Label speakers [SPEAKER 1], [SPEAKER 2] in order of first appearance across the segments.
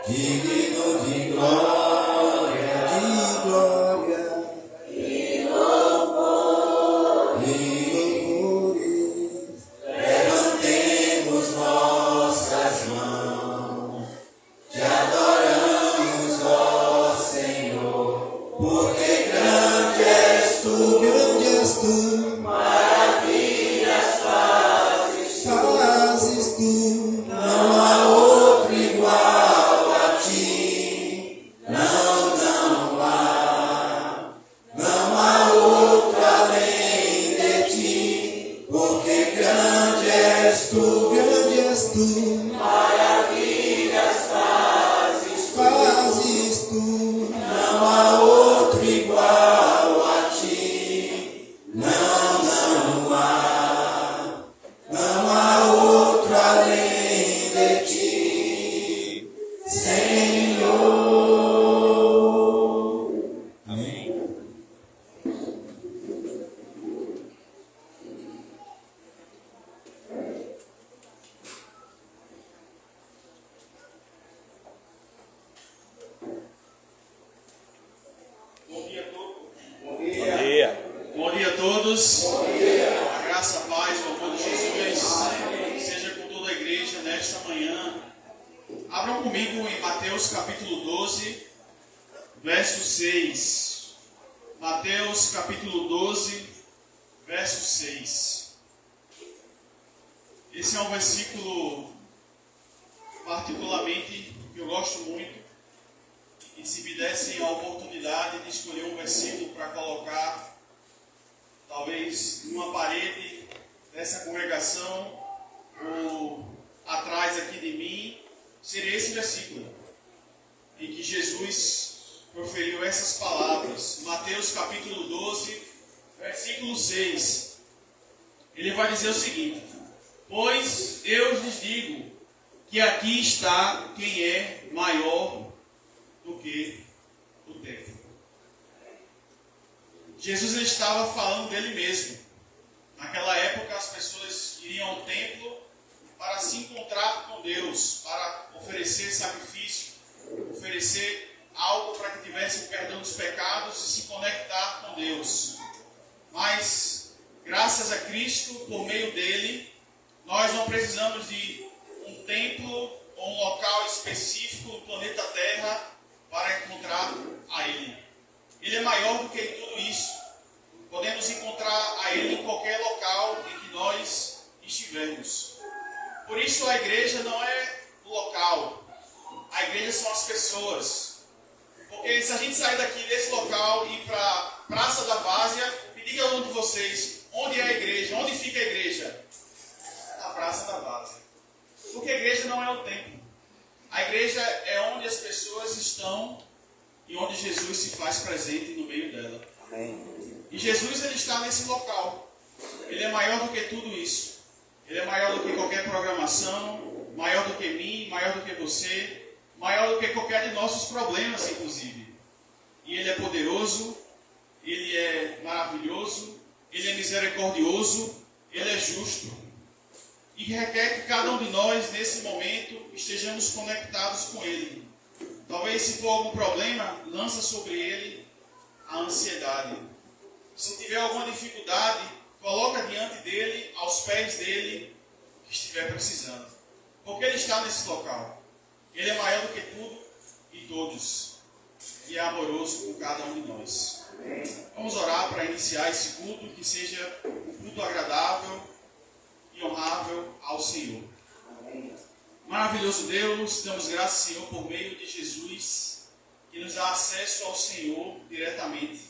[SPEAKER 1] digno de glória, e louvores. Levantemos nossas mãos, te adoramos, ó Senhor, porque grande és tu, maravilhas fazes tu, não há outro igual a ti, não há outro além de ti, porque grande és tu, maravilhas fazes tu, não há outro igual a ti, não há outro além de ti, Senhor. Amém.
[SPEAKER 2] Bom dia a todos.
[SPEAKER 1] Bom dia.
[SPEAKER 2] Bom dia a todos. A graça, a paz, o amor de Jesus seja com toda a igreja nesta manhã. Abram comigo em Mateus capítulo 12, verso 6. Mateus capítulo 12, verso 6. Esse é um versículo particularmente que eu gosto muito. E se me dessem a oportunidade de escolher um versículo para colocar, talvez numa parede dessa congregação ou atrás aqui de mim, seria esse versículo, em que Jesus proferiu essas palavras. Mateus capítulo 12, versículo 6. Ele vai dizer o seguinte: pois eu lhes digo que aqui está quem é maior do que o templo. Jesus ele estava falando dele mesmo. Naquela época as pessoas iriam ao templo para se encontrar com Deus, para oferecer sacrifício, oferecer algo para que tivesse o perdão dos pecados e se conectar com Deus. Mas, graças a Cristo, por meio dele, nós não precisamos de um templo ou um local específico no planeta Terra para encontrar a Ele. Ele é maior do que tudo isso. Podemos encontrar a Ele em qualquer local em que nós estivermos. Por isso a igreja não é o local. A igreja são as pessoas. Porque se a gente sair daqui desse local e ir para a Praça da Várzea, me diga um de vocês, onde é a igreja? Onde fica a igreja? Na Praça da Várzea. Porque a igreja não é o templo. A igreja é onde as pessoas estão e onde Jesus se faz presente no meio dela.
[SPEAKER 1] Amém.
[SPEAKER 2] E Jesus ele está nesse local. Ele é maior do que tudo isso. Ele é maior do que qualquer programação, maior do que mim, maior do que você, maior do que qualquer de nossos problemas, inclusive. E Ele é poderoso, Ele é maravilhoso, Ele é misericordioso, Ele é justo. E requer que cada um de nós, nesse momento, estejamos conectados com Ele. Talvez, se for algum problema, lança sobre Ele a ansiedade. Se tiver alguma dificuldade, coloca diante dEle, aos pés dEle, o que estiver precisando. Porque Ele está nesse local. Ele é maior do que tudo e todos. E é amoroso com cada um de nós. Vamos orar para iniciar esse culto, que seja um culto agradável e honrável ao Senhor. Maravilhoso Deus, damos graças, Senhor, por meio de Jesus, que nos dá acesso ao Senhor diretamente.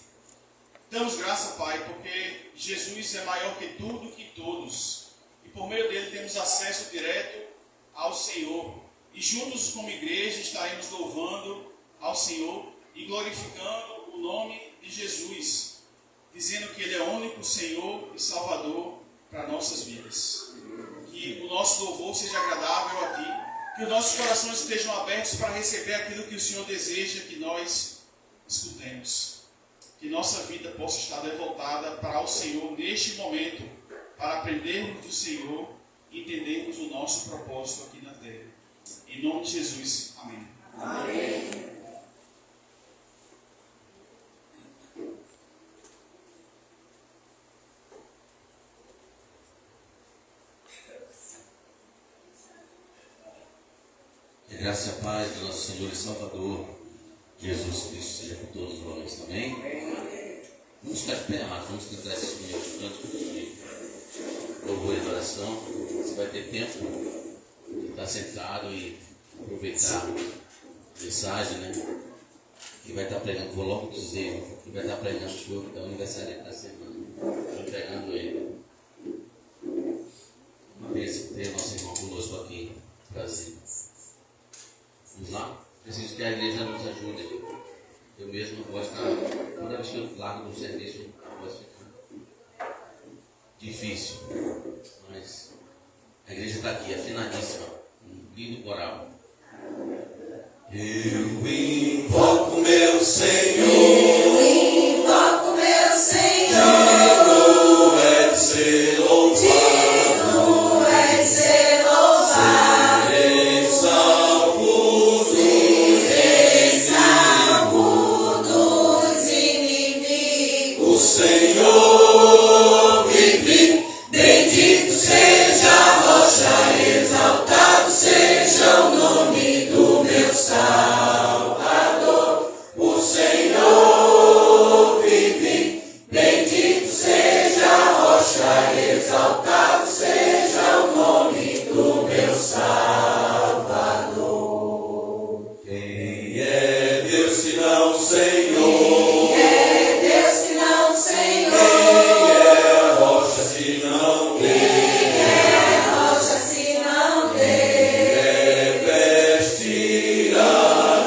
[SPEAKER 2] Damos graças, Pai, porque Jesus é maior que tudo e todos. E por meio dele temos acesso direto ao Senhor. E juntos como igreja estaremos louvando ao Senhor e glorificando o nome de Jesus, dizendo que Ele é o único Senhor e Salvador para nossas vidas. Que o nosso louvor seja agradável a Ti, que os nossos corações estejam abertos para receber aquilo que o Senhor deseja que nós escutemos. Que nossa vida possa estar devotada para o Senhor neste momento, para aprendermos do Senhor e entendermos o nosso propósito aqui na terra. Em nome de Jesus, amém.
[SPEAKER 3] Que a graça e a paz do nosso Senhor e Salvador Jesus Cristo seja com todos nós também. Vamos ficar de pé, amados, vamos cantar esses primeiros cantos de louvor e adoração. Você vai ter tempo de estar sentado e aproveitar a mensagem, né? Que vai estar pregando, vou logo dizer, que vai estar pregando foi o aniversário da semana. Estou entregando ele. Uma bênção ter nosso irmão conosco aqui. Prazer. Vamos lá? Preciso que a igreja nos ajude. Eu mesmo gosto de toda vez que eu largo do serviço, a voz fica difícil. Mas a igreja está aqui, afinadíssima. Um lindo coral.
[SPEAKER 1] Eu invoco meu Senhor,
[SPEAKER 4] Invoco meu Senhor,
[SPEAKER 1] digno é de ser louvado,
[SPEAKER 4] digno é de ser louvado,
[SPEAKER 1] serei salvo
[SPEAKER 4] dos inimigos.
[SPEAKER 1] o Senhor vive, bendito seja a rocha, exaltado seja o nome do meu Salvador. O Senhor vive, bendito seja a rocha, exaltado seja o nome do meu Salvador. Quem é Deus senão o Senhor?
[SPEAKER 4] É Deus que não, Senhor,
[SPEAKER 1] Quem é rocha senão Deus?
[SPEAKER 4] é rocha se não Deus,
[SPEAKER 1] Revestirá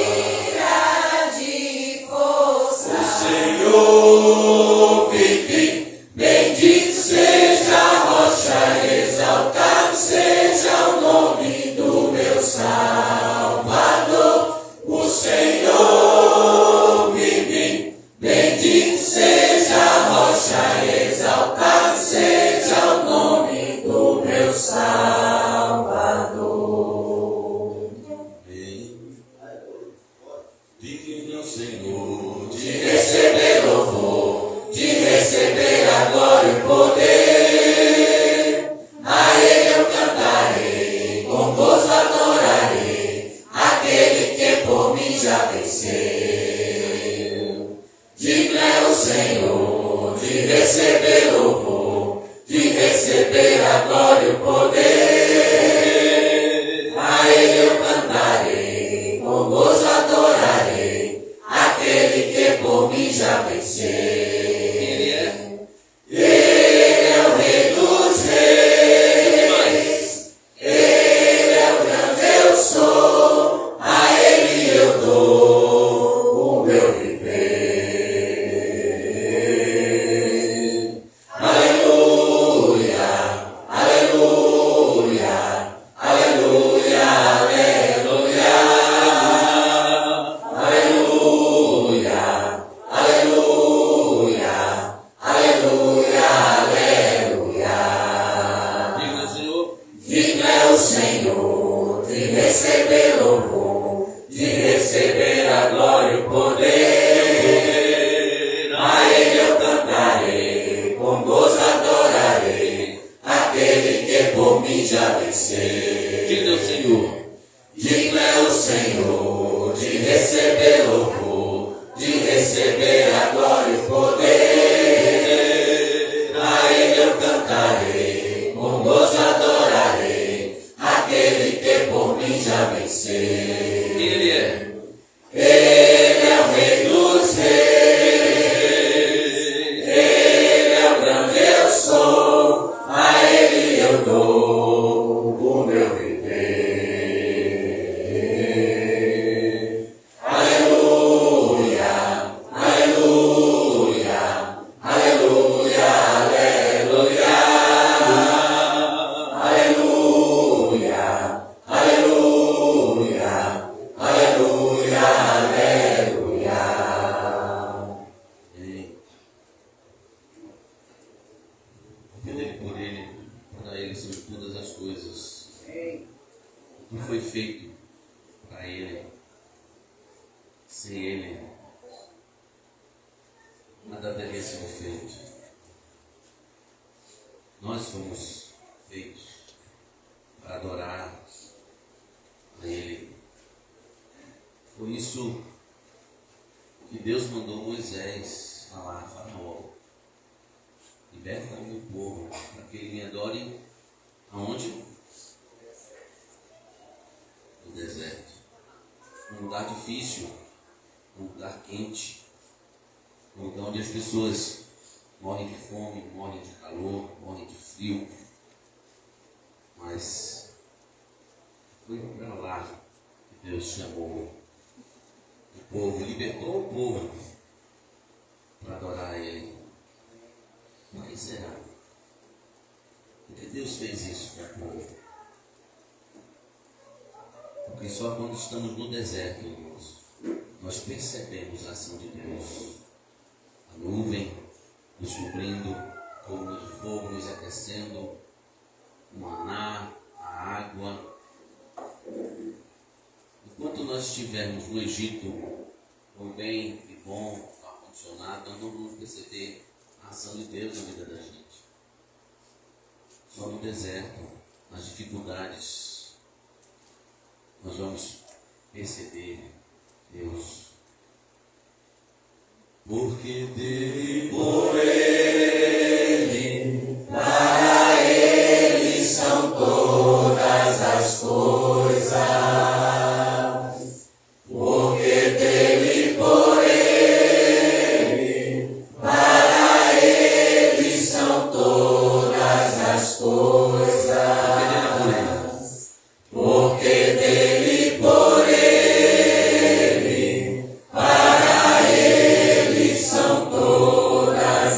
[SPEAKER 4] vestirá de força.
[SPEAKER 1] o Senhor vive, bendito seja a rocha, exaltado seja o nome do meu Salvador. O Senhor vive, bendito seja a rocha, exaltado seja o nome do meu Salvador.
[SPEAKER 3] Digno é o Senhor
[SPEAKER 1] De receber louvor, de receber a glória e o poder. A Ele eu cantarei, com gozo adorarei, aquele que por mim já venceu. Digno é o Senhor de receber louvor, de receber a glória e o poder. A Ele eu cantarei, com gozo adorarei, aquele que por mim já venceu.
[SPEAKER 3] Ele é.
[SPEAKER 1] Ele é o Rei dos Reis, Ele é o grande eu sou, a Ele eu dou o meu viver. Aleluia, aleluia, aleluia, aleluia, aleluia, aleluia, aleluia, aleluia.
[SPEAKER 3] Digno é o Senhor.
[SPEAKER 1] Digno é o Senhor de receber louvor, de receber a glória e o poder. A Ele eu cantarei, com gozo adorarei, aquele que por mim já venceu.
[SPEAKER 3] Digno é o Senhor.
[SPEAKER 1] Digno é o Senhor de receber louvor, de receber a glória e o poder. A Ele eu cantarei, com gozo adorarei, aquele que por mim já venceu.
[SPEAKER 3] Ele é.
[SPEAKER 1] Ele é o Rei dos Reis, Ele é o grande eu sou, a Ele eu dou o meu viver. Aleluia, aleluia, aleluia, aleluia, aleluia, aleluia, aleluia, aleluia.
[SPEAKER 3] Amém. Dele, por Ele, para Ele são todas as coisas. O que foi feito para Ele. Sem Ele, nada deveria ser feito. Nós fomos feitos para adorar a Ele. Por isso que Deus mandou Moisés falar a Faraó: liberta o meu povo, para que ele me adore aonde? No deserto. Um lugar difícil, um lugar quente, um lugar onde as pessoas morrem de fome, morrem de calor, morrem de frio. Mas foi para lá que Deus chamou o povo, libertou o povo para adorar a Ele. Por que será? Porque Deus fez isso com o povo. Porque só quando estamos no deserto, irmãos, nós percebemos a ação de Deus. A nuvem nos cobrindo, coluna de fogo nos aquecendo, o maná, a água. Enquanto nós estivermos no Egito, com bem e bom, ar-condicionado, nós não vamos perceber a ação de Deus na vida da gente. Só no deserto, nas dificuldades, nós vamos perceber Deus. Porque dele, por Ele, para Ele são todas as coisas. Porque dele, por Ele, para Ele são todas as coisas. Porque dele, por Ele, para Ele são todas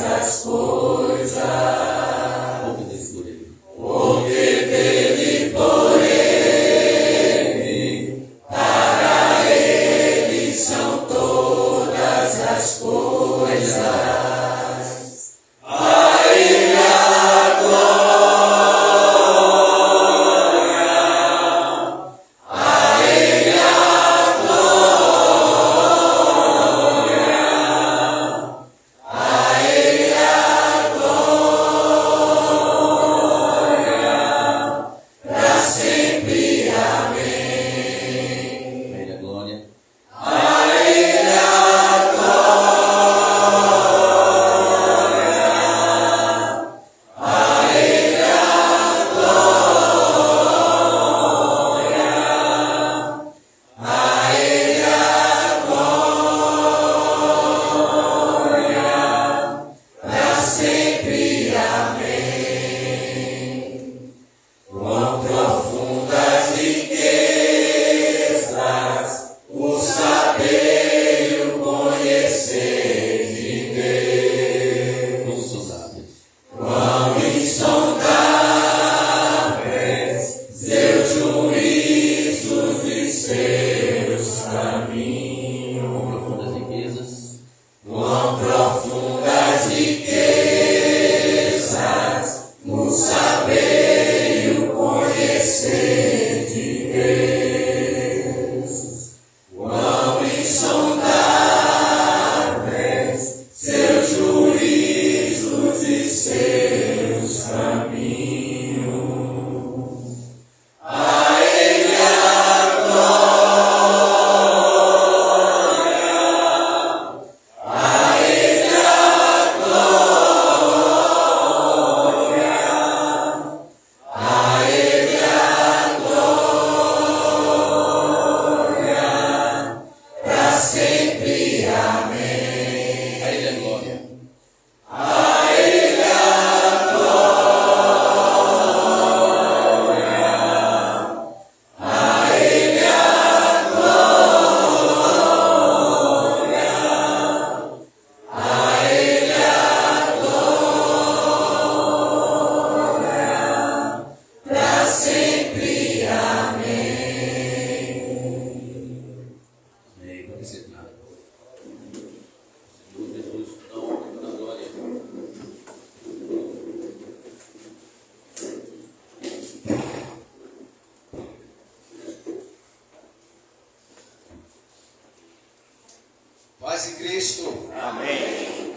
[SPEAKER 5] paz em Cristo.
[SPEAKER 1] Amém.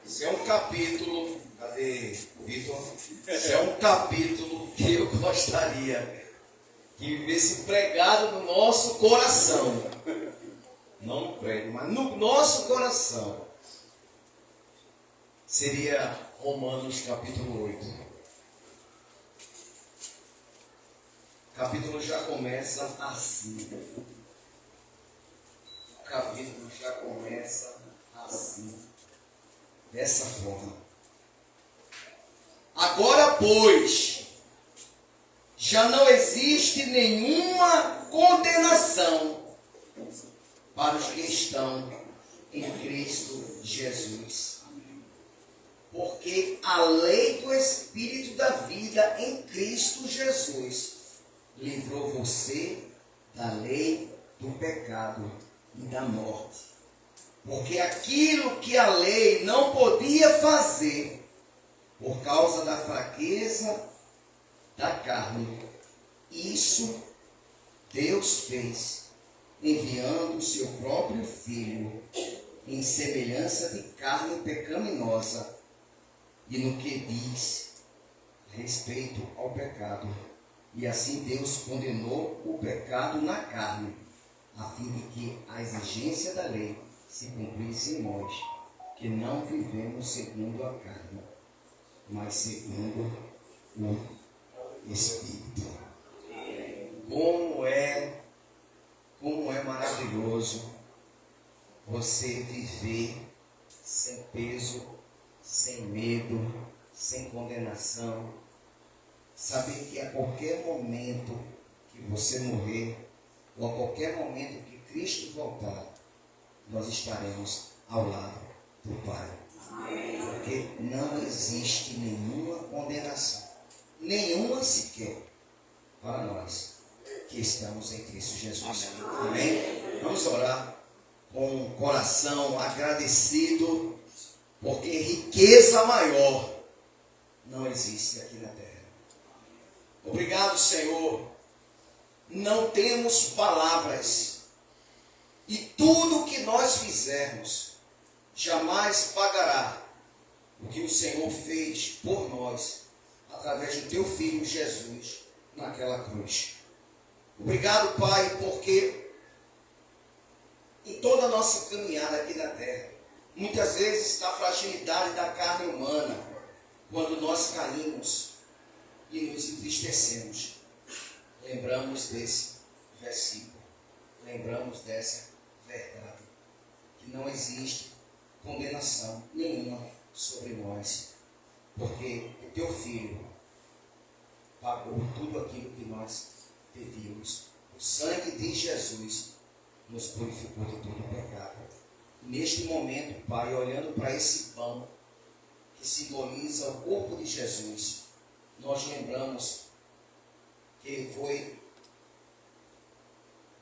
[SPEAKER 5] Esse é um capítulo, cadê Vitor? Esse é um capítulo que eu gostaria que vivesse pregado no nosso coração. Não no prego, mas no nosso coração. Seria Romanos capítulo 8. O capítulo já começa assim. O capítulo já começa assim. Dessa forma. Agora, pois, já não existe nenhuma condenação para os que estão em Cristo Jesus. Porque a lei do Espírito da vida em Cristo Jesus livrou você da lei do pecado e da morte. Porque aquilo que a lei não podia fazer, por causa da fraqueza da carne, isso Deus fez, enviando o seu próprio Filho em semelhança de carne pecaminosa, e no que diz respeito ao pecado. E assim Deus condenou o pecado na carne, a fim de que a exigência da lei se cumprisse em nós, que não vivemos segundo a carne, mas segundo o Espírito. Como é maravilhoso você viver sem peso, sem medo, sem condenação. Saber que a qualquer momento que você morrer, ou a qualquer momento que Cristo voltar, nós estaremos ao lado do Pai. Porque não existe nenhuma condenação, nenhuma sequer, para nós que estamos em Cristo Jesus. Amém? Vamos orar com o coração agradecido, porque riqueza maior não existe aqui na terra. Obrigado, Senhor. Não temos palavras. E tudo que nós fizermos jamais pagará o que o Senhor fez por nós através do teu Filho Jesus naquela cruz. Obrigado, Pai, porque em toda a nossa caminhada aqui na terra, muitas vezes está a fragilidade da carne humana, quando nós caímos e nos entristecemos. Lembramos desse versículo, lembramos dessa verdade, que não existe condenação nenhuma sobre nós, porque o teu Filho pagou tudo aquilo que nós devíamos. O sangue de Jesus nos purificou de todo o pecado. Neste momento, Pai, olhando para esse pão que simboliza o corpo de Jesus, nós lembramos que foi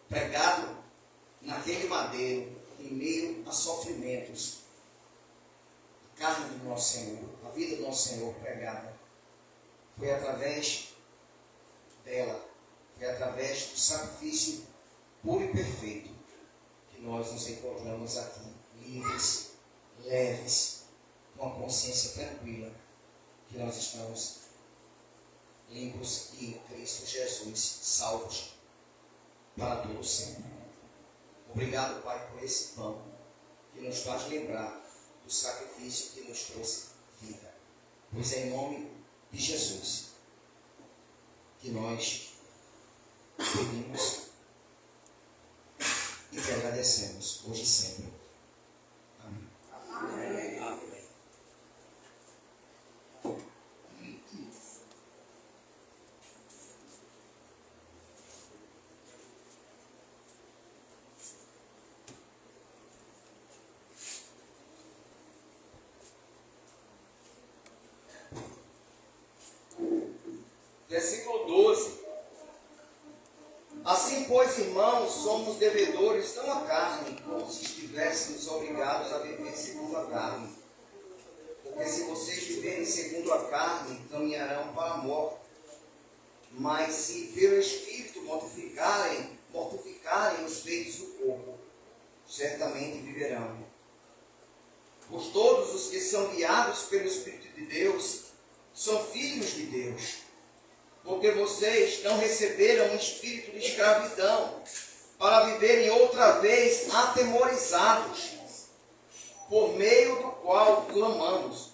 [SPEAKER 5] pregado naquele madeiro, em meio a sofrimentos. A carne do nosso Senhor, a vida do nosso Senhor pregada, foi através dela, foi através do sacrifício puro e perfeito, que nós nos encontramos aqui, livres, leves, com a consciência tranquila, que nós estamos limpos em Cristo Jesus, salvos para todo sempre. Obrigado, Pai, por esse pão que nos faz lembrar do sacrifício que nos trouxe vida. Pois é em nome de Jesus que nós pedimos e te agradecemos hoje e sempre. Amém. Amém. Versículo 12. Assim, pois, irmãos, somos devedores não à carne, como se estivéssemos obrigados a viver segundo a carne. Porque se vocês viverem segundo a carne, caminharão para a morte. Mas se pelo Espírito mortificarem praticarem os feitos do corpo, certamente viverão. Pois todos os que são guiados pelo Espírito de Deus são filhos de Deus. Porque vocês não receberam um espírito de escravidão para viverem outra vez atemorizados, por meio do qual clamamos.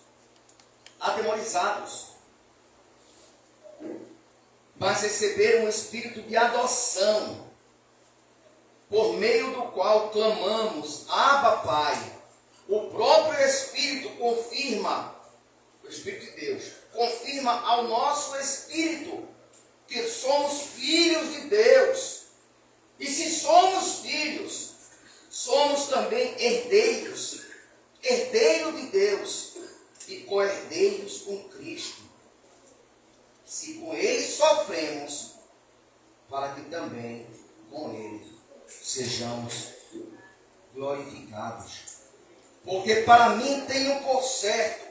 [SPEAKER 5] Atemorizados. Mas receberam um espírito de adoção, por meio do qual clamamos, Abba, Pai. O próprio Espírito confirma, o Espírito de Deus, confirma ao nosso espírito que somos filhos de Deus. E se somos filhos, somos também herdeiros, herdeiro de Deus e co-herdeiros com Cristo. Se com Ele sofremos, para que também com Ele sejamos glorificados. Porque para mim tenho por certo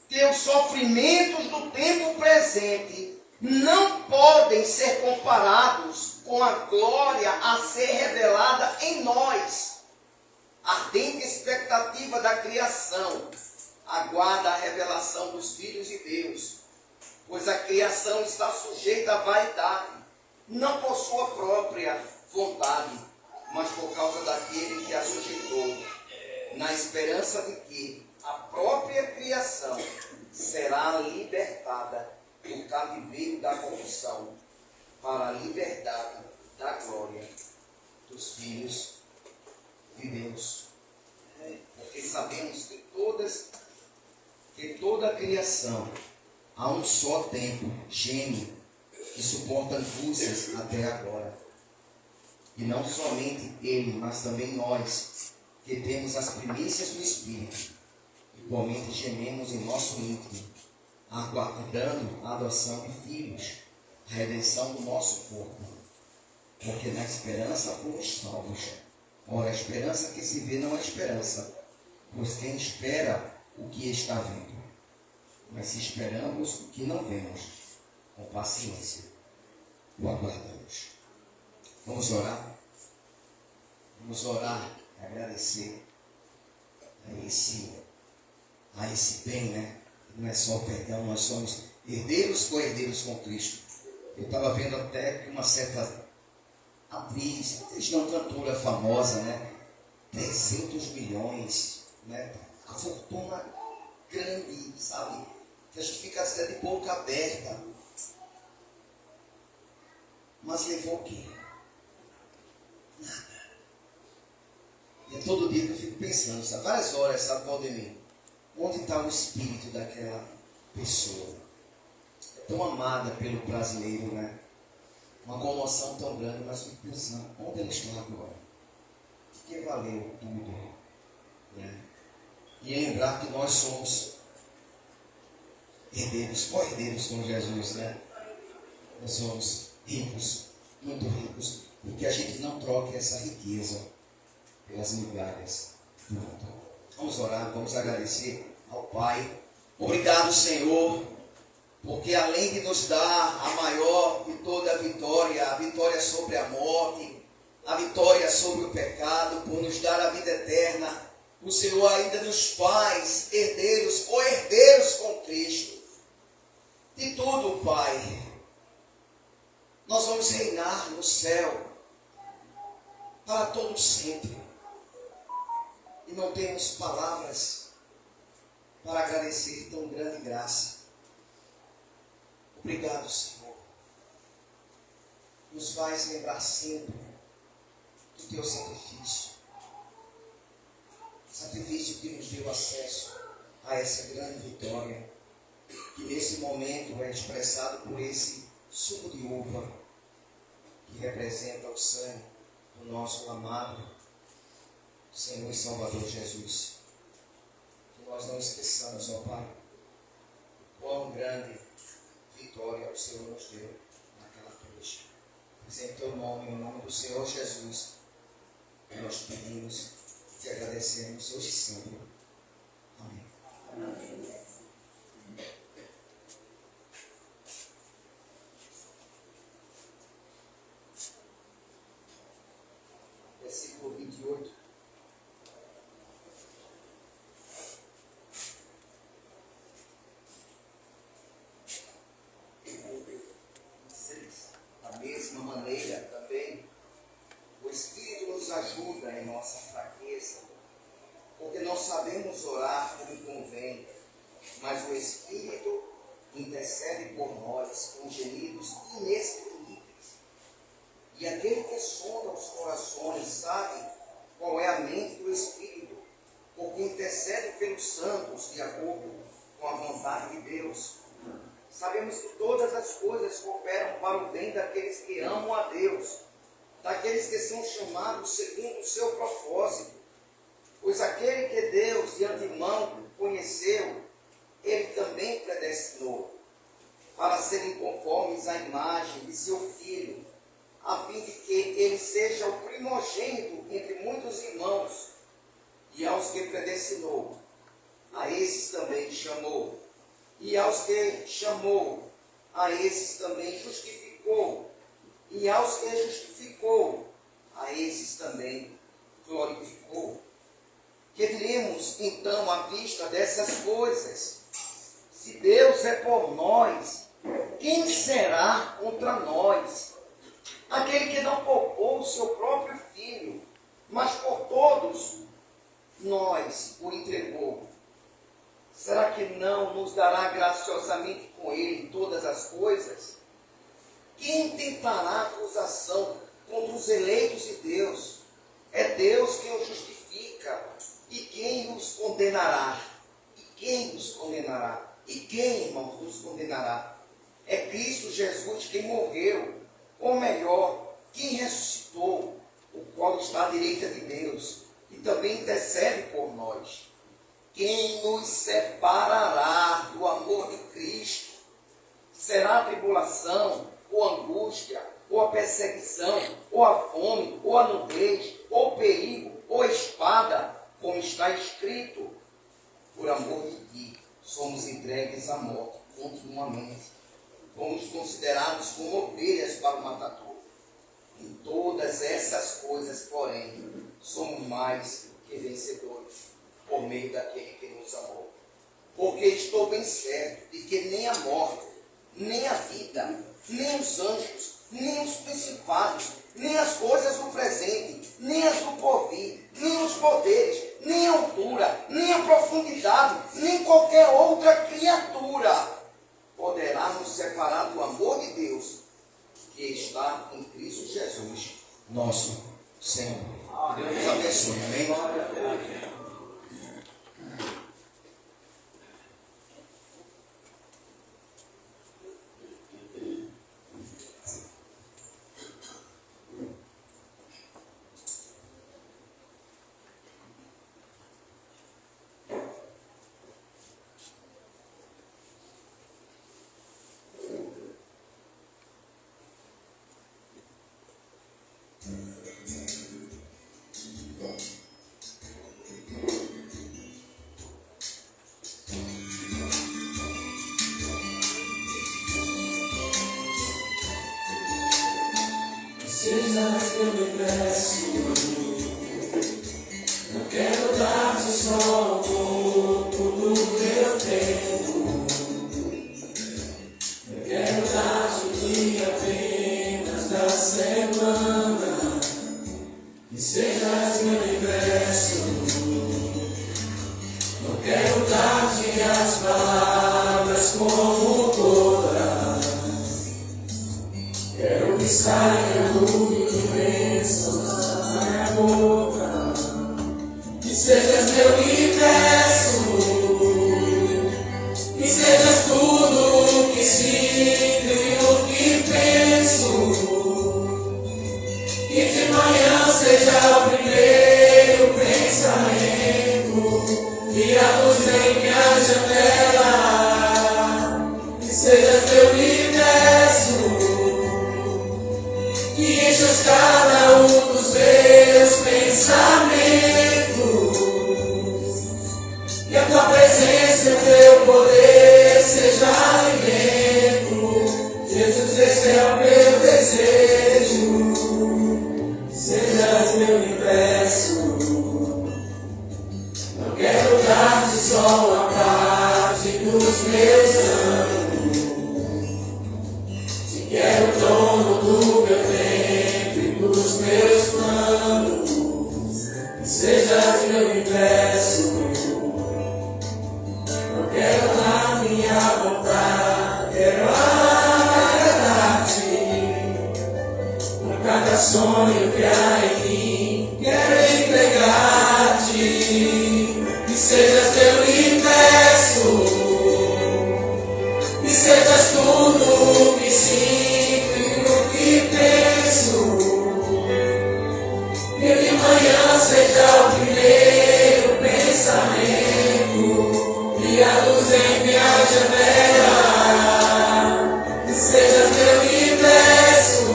[SPEAKER 5] que os sofrimentos do tempo presente não podem ser comparados com a glória a ser revelada em nós. Ardente expectativa da criação aguarda a revelação dos filhos de Deus, pois a criação está sujeita à vaidade, não por sua própria vontade, mas por causa daquele que a sujeitou, na esperança de que a própria criação será libertada do cativeiro da corrupção para a liberdade da glória dos filhos de Deus. Porque sabemos que toda a criação a um só tempo geme e suporta angústias até agora. E não somente ele, mas também nós, que temos as primícias do Espírito, igualmente gememos em nosso íntimo, aguardando a adoção de filhos, a redenção do nosso corpo. Porque na esperança fomos salvos. Ora, a esperança que se vê não é esperança, pois quem espera o que está vendo. Mas se esperamos o que não vemos, com paciência o aguardamos. Vamos orar? Vamos orar e agradecer a esse bem, né? Não é só o perdão, nós somos herdeiros, co-herdeiros com Cristo. Eu estava vendo até que uma certa atriz, não cantora famosa, né? 300 milhões, né? A fortuna grande, sabe? Que a gente fica até de boca aberta. Mas levou o quê? Nada. E é todo dia que eu fico pensando, sabe? Várias horas, sabe, Valdemir? Onde está o espírito daquela pessoa? É tão amada pelo brasileiro, né? Uma comoção tão grande, mas eu fico pensando, onde ela está agora? O que valeu tudo? Né? E lembrar que nós somos herdeiros, co-herdeiros com Jesus, né? Nós somos ricos, muito ricos, porque a gente não troca essa riqueza pelas migalhas do mundo. Vamos orar, vamos agradecer ao Pai. Obrigado, Senhor, porque além de nos dar a maior de toda a vitória sobre a morte, a vitória sobre o pecado, por nos dar a vida eterna, o Senhor ainda nos faz herdeiros, co-herdeiros com Cristo. De tudo, Pai, nós vamos reinar no céu para todo sempre. E não temos palavras para agradecer tão grande graça. Obrigado, Senhor. Nos faz lembrar sempre do teu sacrifício. Sacrifício que nos deu acesso a essa grande vitória, que nesse momento é expressado por esse suco de uva, que representa o sangue do nosso amado Senhor e Salvador Jesus. Que nós não esqueçamos, ó Pai, quão grande vitória o Senhor nos deu naquela cruz. Mas em teu nome, em nome do Senhor Jesus, que nós pedimos e te agradecemos hoje e sempre. Amém. Amém. 28. Da mesma maneira também, o Espírito nos ajuda em nossa fraqueza, porque não sabemos orar como convém, mas o Espírito intercede por nós com gemidos inexprimíveis. E aquele que sonda os corações sabe qual é a mente do Espírito, porque intercede pelos santos de acordo com a vontade de Deus. Sabemos que todas as coisas cooperam para o bem daqueles que amam a Deus, daqueles que são chamados segundo o seu propósito. Pois aquele que Deus de antemão conheceu, Ele também predestinou para serem conformes à imagem de seu Filho, a fim de que Ele seja o primogênito entre muitos irmãos. E aos que predestinou, a esses também chamou. E aos que chamou, a esses também justificou. E aos que justificou, a esses também glorificou. Que diremos então à vista dessas coisas? Se Deus é por nós, quem será contra nós? Aquele que não poupou o seu próprio Filho, mas por todos nós o entregou. Será que não nos dará graciosamente com Ele todas as coisas? Quem tentará acusação contra os eleitos de Deus? É Deus quem os justifica. E quem os condenará? E quem os condenará? E quem, irmãos, nos condenará? É Cristo Jesus quem morreu, ou melhor, quem ressuscitou, o qual está à direita de Deus, e também intercede por nós. Quem nos separará do amor de Cristo? Será a tribulação, ou a angústia, ou a perseguição, ou a fome, ou a nudez, ou o perigo, ou a espada, como está escrito: por amor de ti, somos entregues à morte continuamente. Fomos considerados como ovelhas para o matador. Em todas essas coisas, porém, somos mais que vencedores, por meio daquele que nos amou. Porque estou bem certo de que nem a morte, nem a vida, nem os anjos, nem os principados, nem as coisas do presente, nem as do porvir, nem os poderes, nem a altura, nem a profundidade, nem qualquer outra criatura poderá nos separar do amor de Deus que está em Cristo Jesus, nosso Senhor. Deus nos abençoe, amém?
[SPEAKER 1] Seja que eu me peço, não quero dar-te só tudo que eu tenho. Eu quero dar-te o dia apenas da semana. E seja que eu me peço, não quero dar-te as palavras como todas. Quero que saia de bênçãos na minha boca, que sejas meu universo, que sejas tudo o que sinto e o que penso, que de manhã seja o primeiro pensamento, e a luz em minha janela, que sejas meu universo, que enchas cada um dos meus pensamentos, que a tua presença e o teu poder seja alimento. Jesus, esse é o meu desejo. Sejas meu universo, sonho que há em mim. Quero entregar-te, que sejas teu universo, que sejas tudo o que sinto e o que penso. Que de manhã seja o primeiro pensamento e a luz em minha janela. Que sejas teu universo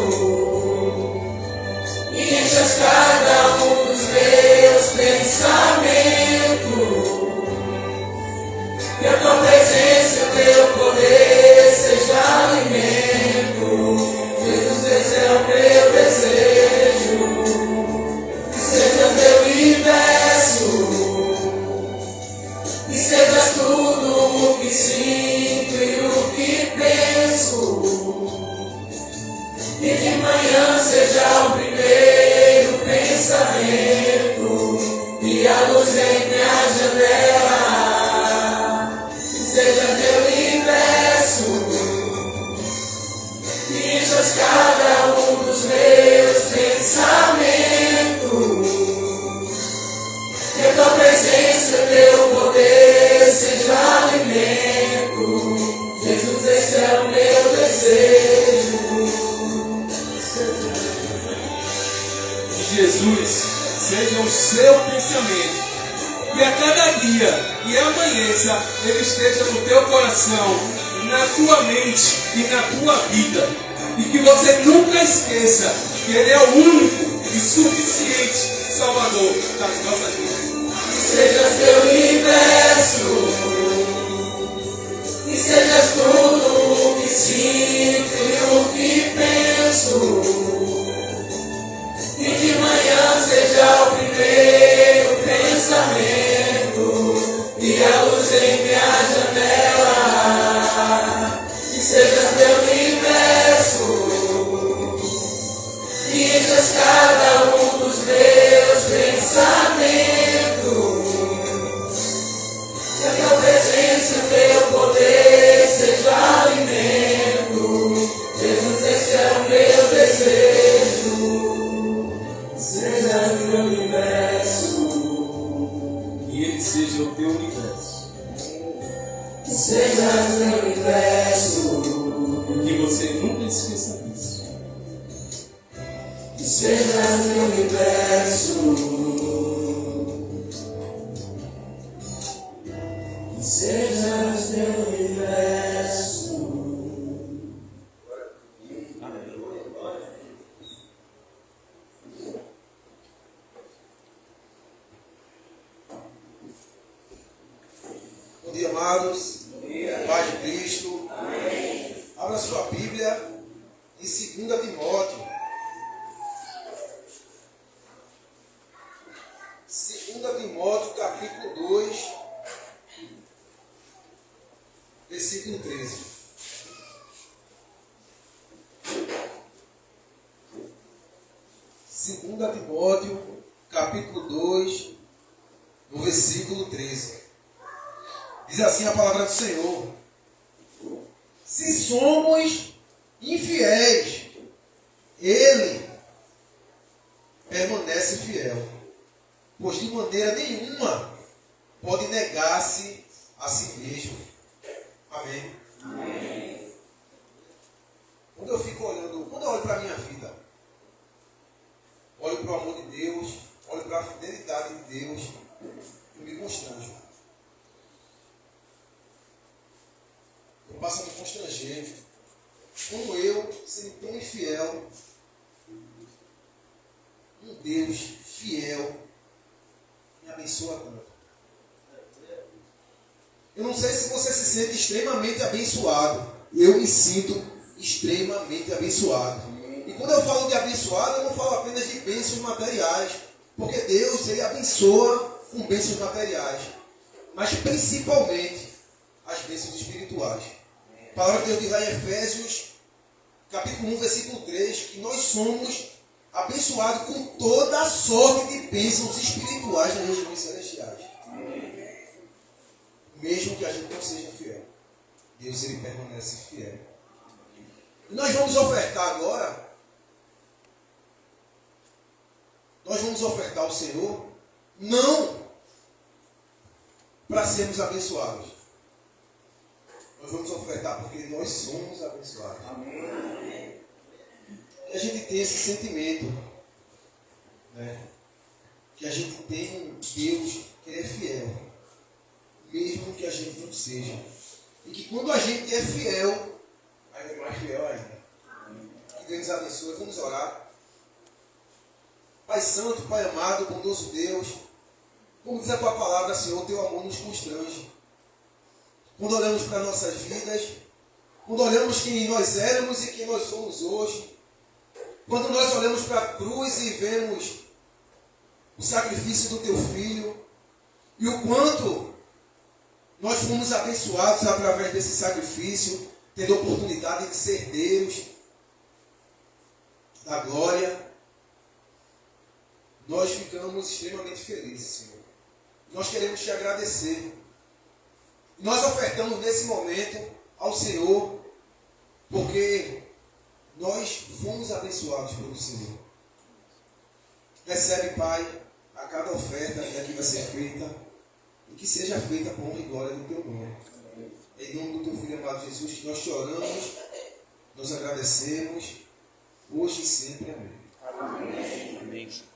[SPEAKER 1] e enchas cada um dos meus pensamentos. Que a tua presença e o teu poder seja alimento. Jesus, esse é o meu desejo. Que seja teu universo, que sejas tudo o que sinto e o que penso. Que de manhã seja o primeiro pensamento e a luz em minha janela. Que seja teu universo, que enchas cada um dos meus pensamentos. Que a tua presença e teu poder seja alimento. Jesus, esse é o meu desejo.
[SPEAKER 6] Jesus seja o seu pensamento, que a cada dia que amanheça ele esteja no teu coração, na tua mente e na tua vida, e que você nunca esqueça que ele é o único e suficiente Salvador das nossas vidas.
[SPEAKER 1] Que sejas teu universo, que sejas tudo o que sinto e o que penso. Que de manhã seja o primeiro pensamento e a luz em minha janela. Que sejas teu universo, que enchas cada um dos meus pensamentos. Que a tua presença e o teu poder seja alimento. Jesus, esse é o meu desejo. Seja meu universo,
[SPEAKER 6] Que ele seja o teu universo,
[SPEAKER 1] que seja meu universo,
[SPEAKER 6] que você nunca esqueça disso.
[SPEAKER 1] que seja meu universo, que seja meu universo.
[SPEAKER 7] Bom dia, amados. Paz de Cristo. Abra sua Bíblia em 2 Timóteo. 2 Timóteo, capítulo 2, versículo 13. Segunda Timóteo, capítulo 2, no versículo 13. Diz assim a palavra do Senhor: se somos infiéis, Ele permanece fiel, pois de maneira nenhuma pode negar-se a si mesmo. Amém. Amém. Quando eu fico olhando, quando eu olho para a minha vida, olho para o amor de Deus, olho para a fidelidade de Deus, eu me constranjo. Eu passo a me constranger. Como eu, sendo tão infiel, um Deus fiel me abençoa tanto. Eu não sei se você se sente extremamente abençoado. Eu me sinto extremamente abençoado. E quando eu falo de abençoado, eu não falo apenas de bênçãos materiais. Porque Deus, Ele abençoa com bênçãos materiais. Mas principalmente as bênçãos espirituais. A palavra de Deus diz lá em Efésios, capítulo 1, versículo 3, que nós somos abençoados com toda a sorte de bênçãos espirituais nas regiões celestiais. Mesmo que a gente não seja fiel, Deus, Ele permanece fiel. E nós vamos ofertar agora vamos ofertar ao Senhor não para sermos abençoados. Nós vamos ofertar porque nós somos abençoados. Amém. Que a gente tenha esse sentimento, né? Que a gente tem um Deus que é fiel, mesmo que a gente não seja. E que quando a gente é fiel, ainda é mais fiel ainda. Que Deus nos abençoe. Vamos orar. Pai Santo, Pai amado, bondoso Deus, como diz a Tua palavra, Senhor, Teu amor nos constrange. Quando olhamos para nossas vidas, quando olhamos quem nós éramos e quem nós somos hoje, quando nós olhamos para a cruz e vemos o sacrifício do Teu Filho e o quanto nós fomos abençoados através desse sacrifício, tendo a oportunidade de ser Deus da glória, nós ficamos extremamente felizes, Senhor. Nós queremos Te agradecer. Nós ofertamos nesse momento ao Senhor, porque nós fomos abençoados pelo Senhor. Recebe, Pai, a cada oferta que aqui vai ser feita, e que seja feita com honra e glória do Teu nome. Em nome do Teu Filho amado Jesus, que nós te oramos, nós agradecemos, hoje e sempre. Amém.
[SPEAKER 3] Amém. Amém.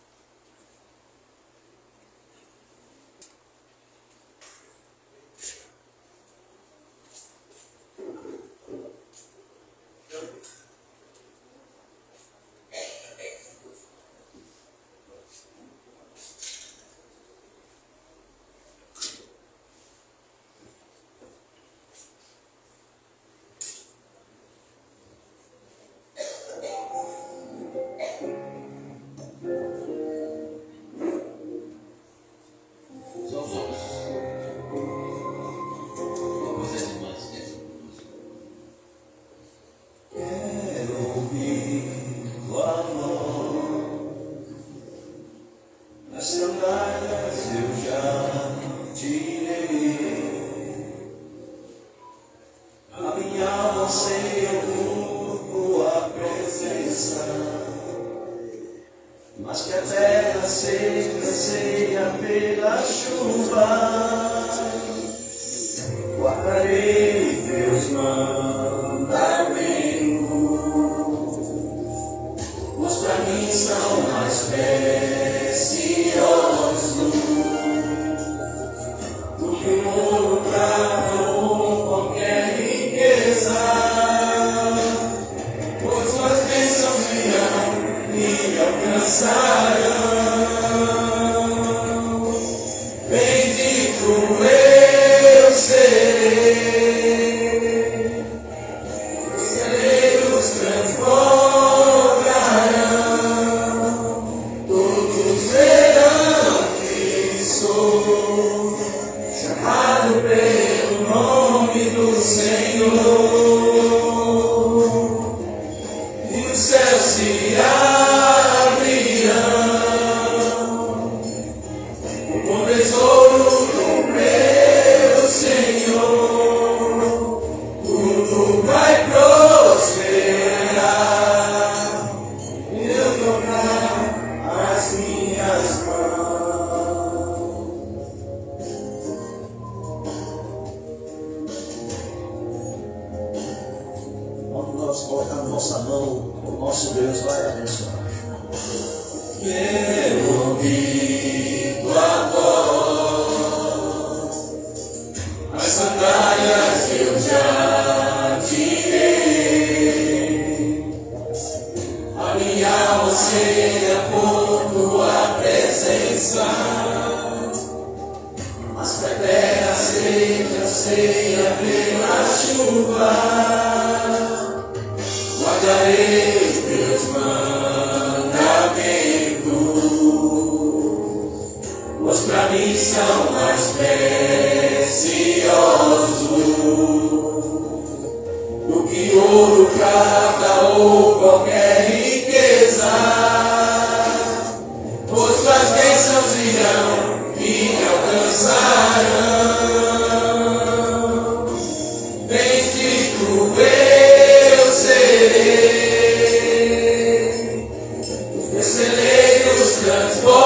[SPEAKER 1] Celeiros transbordarão,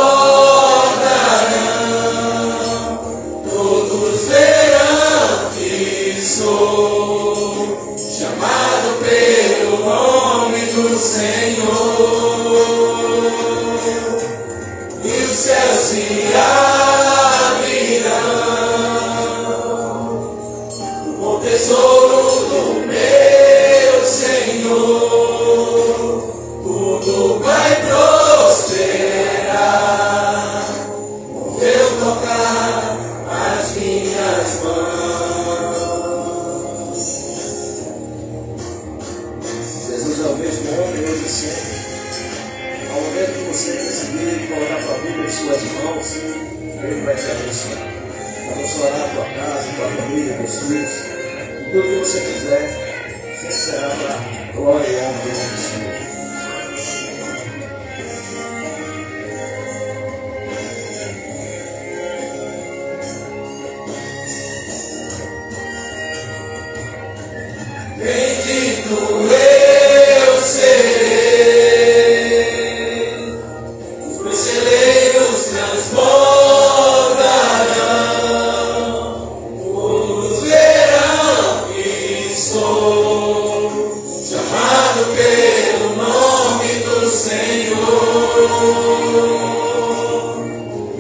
[SPEAKER 1] todos verão que sou chamado pelo nome do Senhor, e os céus se abrirão, o tesouro do meu Senhor, tudo vai prosperar, eu tocar as minhas mãos.
[SPEAKER 8] Jesus é o mesmo homem hoje e sempre. Ao momento que você decidir colocar a tua vida em suas mãos, Ele vai te abençoar. Abençoará a tua casa, a tua família, teus filhos. E tudo que você fizer, sempre será para a glória e honra do nome do Senhor.
[SPEAKER 1] Bendito eu serei, os meus celeiros transbordarão, todos verão que sou chamado pelo nome do Senhor,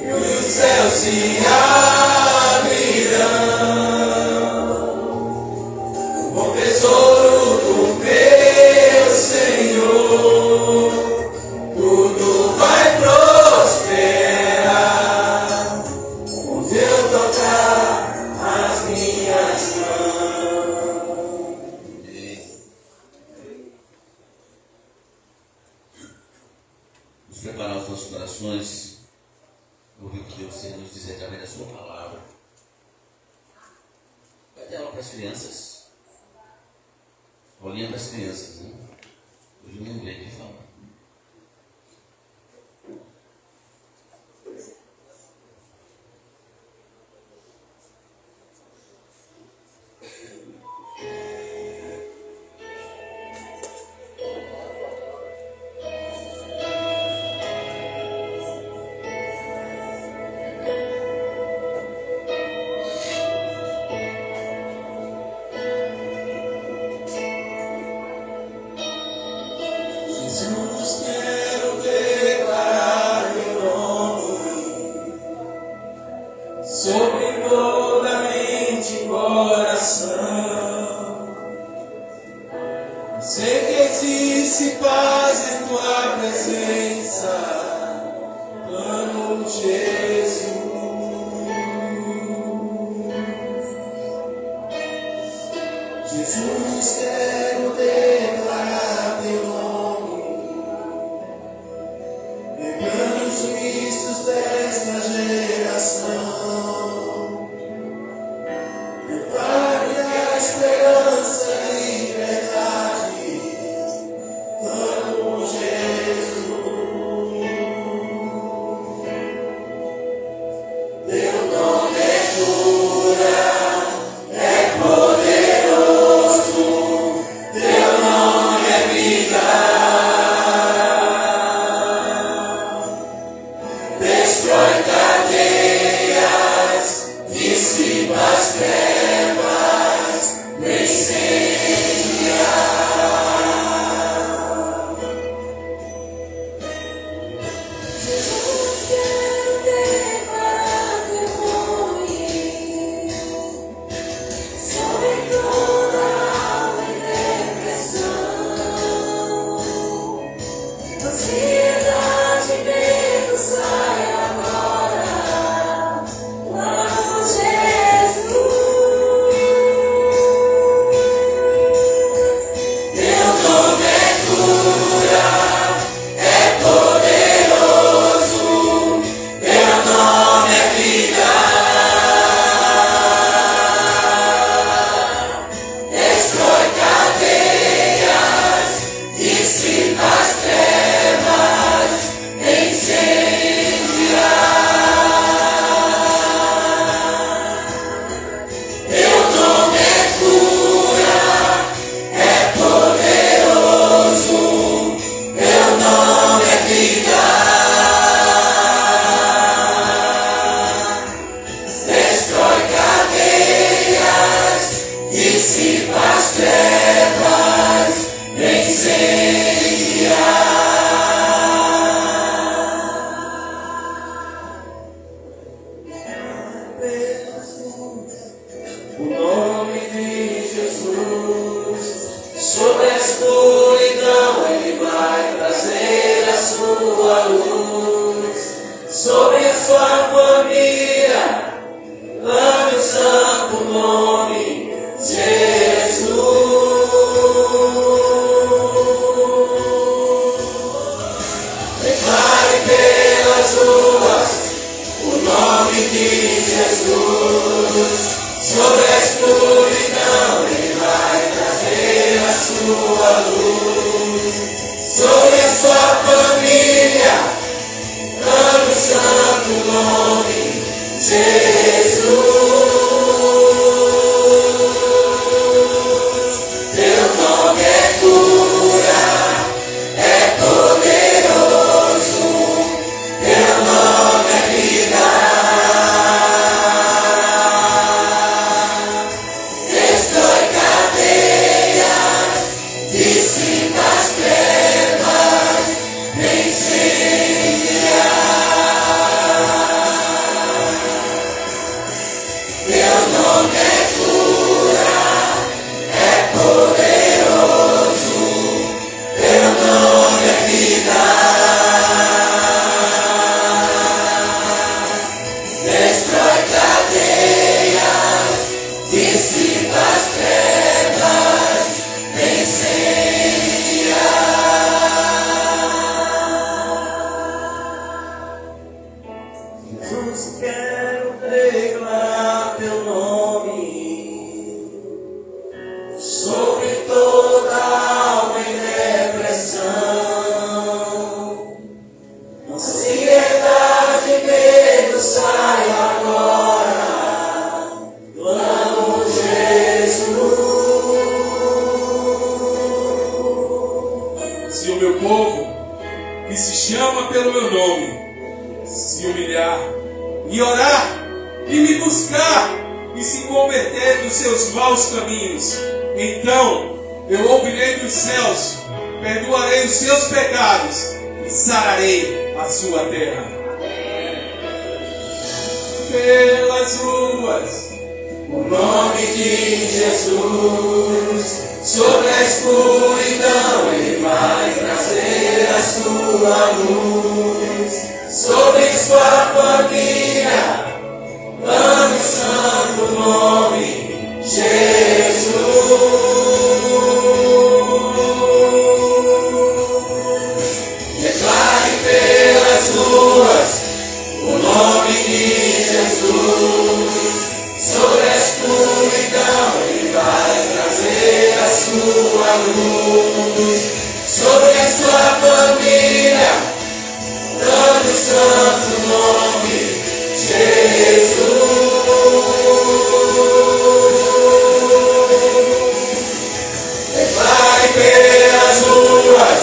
[SPEAKER 1] e os céus se abrirão, o tesouro do meu Senhor, tudo vai prosperar, onde eu tocar as minhas mãos.
[SPEAKER 3] Vamos preparar os nossos corações, ouvir o que Deus tem a nos dizer através da sua palavra. Vai ter aula para as crianças. Aulinha para as crianças, né? Hoje eu lembrei de falar.
[SPEAKER 1] Jesus, quero declarar teu nome sobre toda mente e coração. Sei que existe paz em tua presença, amo Jesus. Jesus, quero declarar teu nome, lembrando os mistos desta geração, prepare a esperança e liberdade, amo Jesus. Teu nome é cura, é poderoso, teu nome é vida. Destrói sua luz sobre a sua família, clame o santo nome, Jesus. Declare pelas ruas o nome de Jesus. Sobre a escuridão Ele vai trazer a sua luz. Sobre a sua família, clame o santo nome, Jesus. Teu nome é cura, é poderoso. Teu nome é vida. Destrói cadeias, dissipa as trevas, incendia. Teu nome é cura, é poderoso. Teu nome é vida. Destrói cadeias, dissipa as trevas, incendia. Jesus, quero declarar teu nome sobre toda alma em depressão. Ansiedade e medo sai agora. Clamo Jesus.
[SPEAKER 6] Se o meu povo, que se chama pelo meu nome, se humilhar e orar e me buscar e se converter dos seus maus caminhos, então eu ouvirei dos céus, perdoarei os seus pecados e sararei a sua terra. Pelas ruas
[SPEAKER 1] O nome de Jesus, sobre a escuridão Ele vai trazer a sua luz. Sobre sua família, clame o santo nome, Jesus. Declare pelas ruas o nome de Jesus. Sobre a escuridão Ele vai trazer a sua luz. Sobre a sua família, clame o santo nome, Jesus. Declare pelas ruas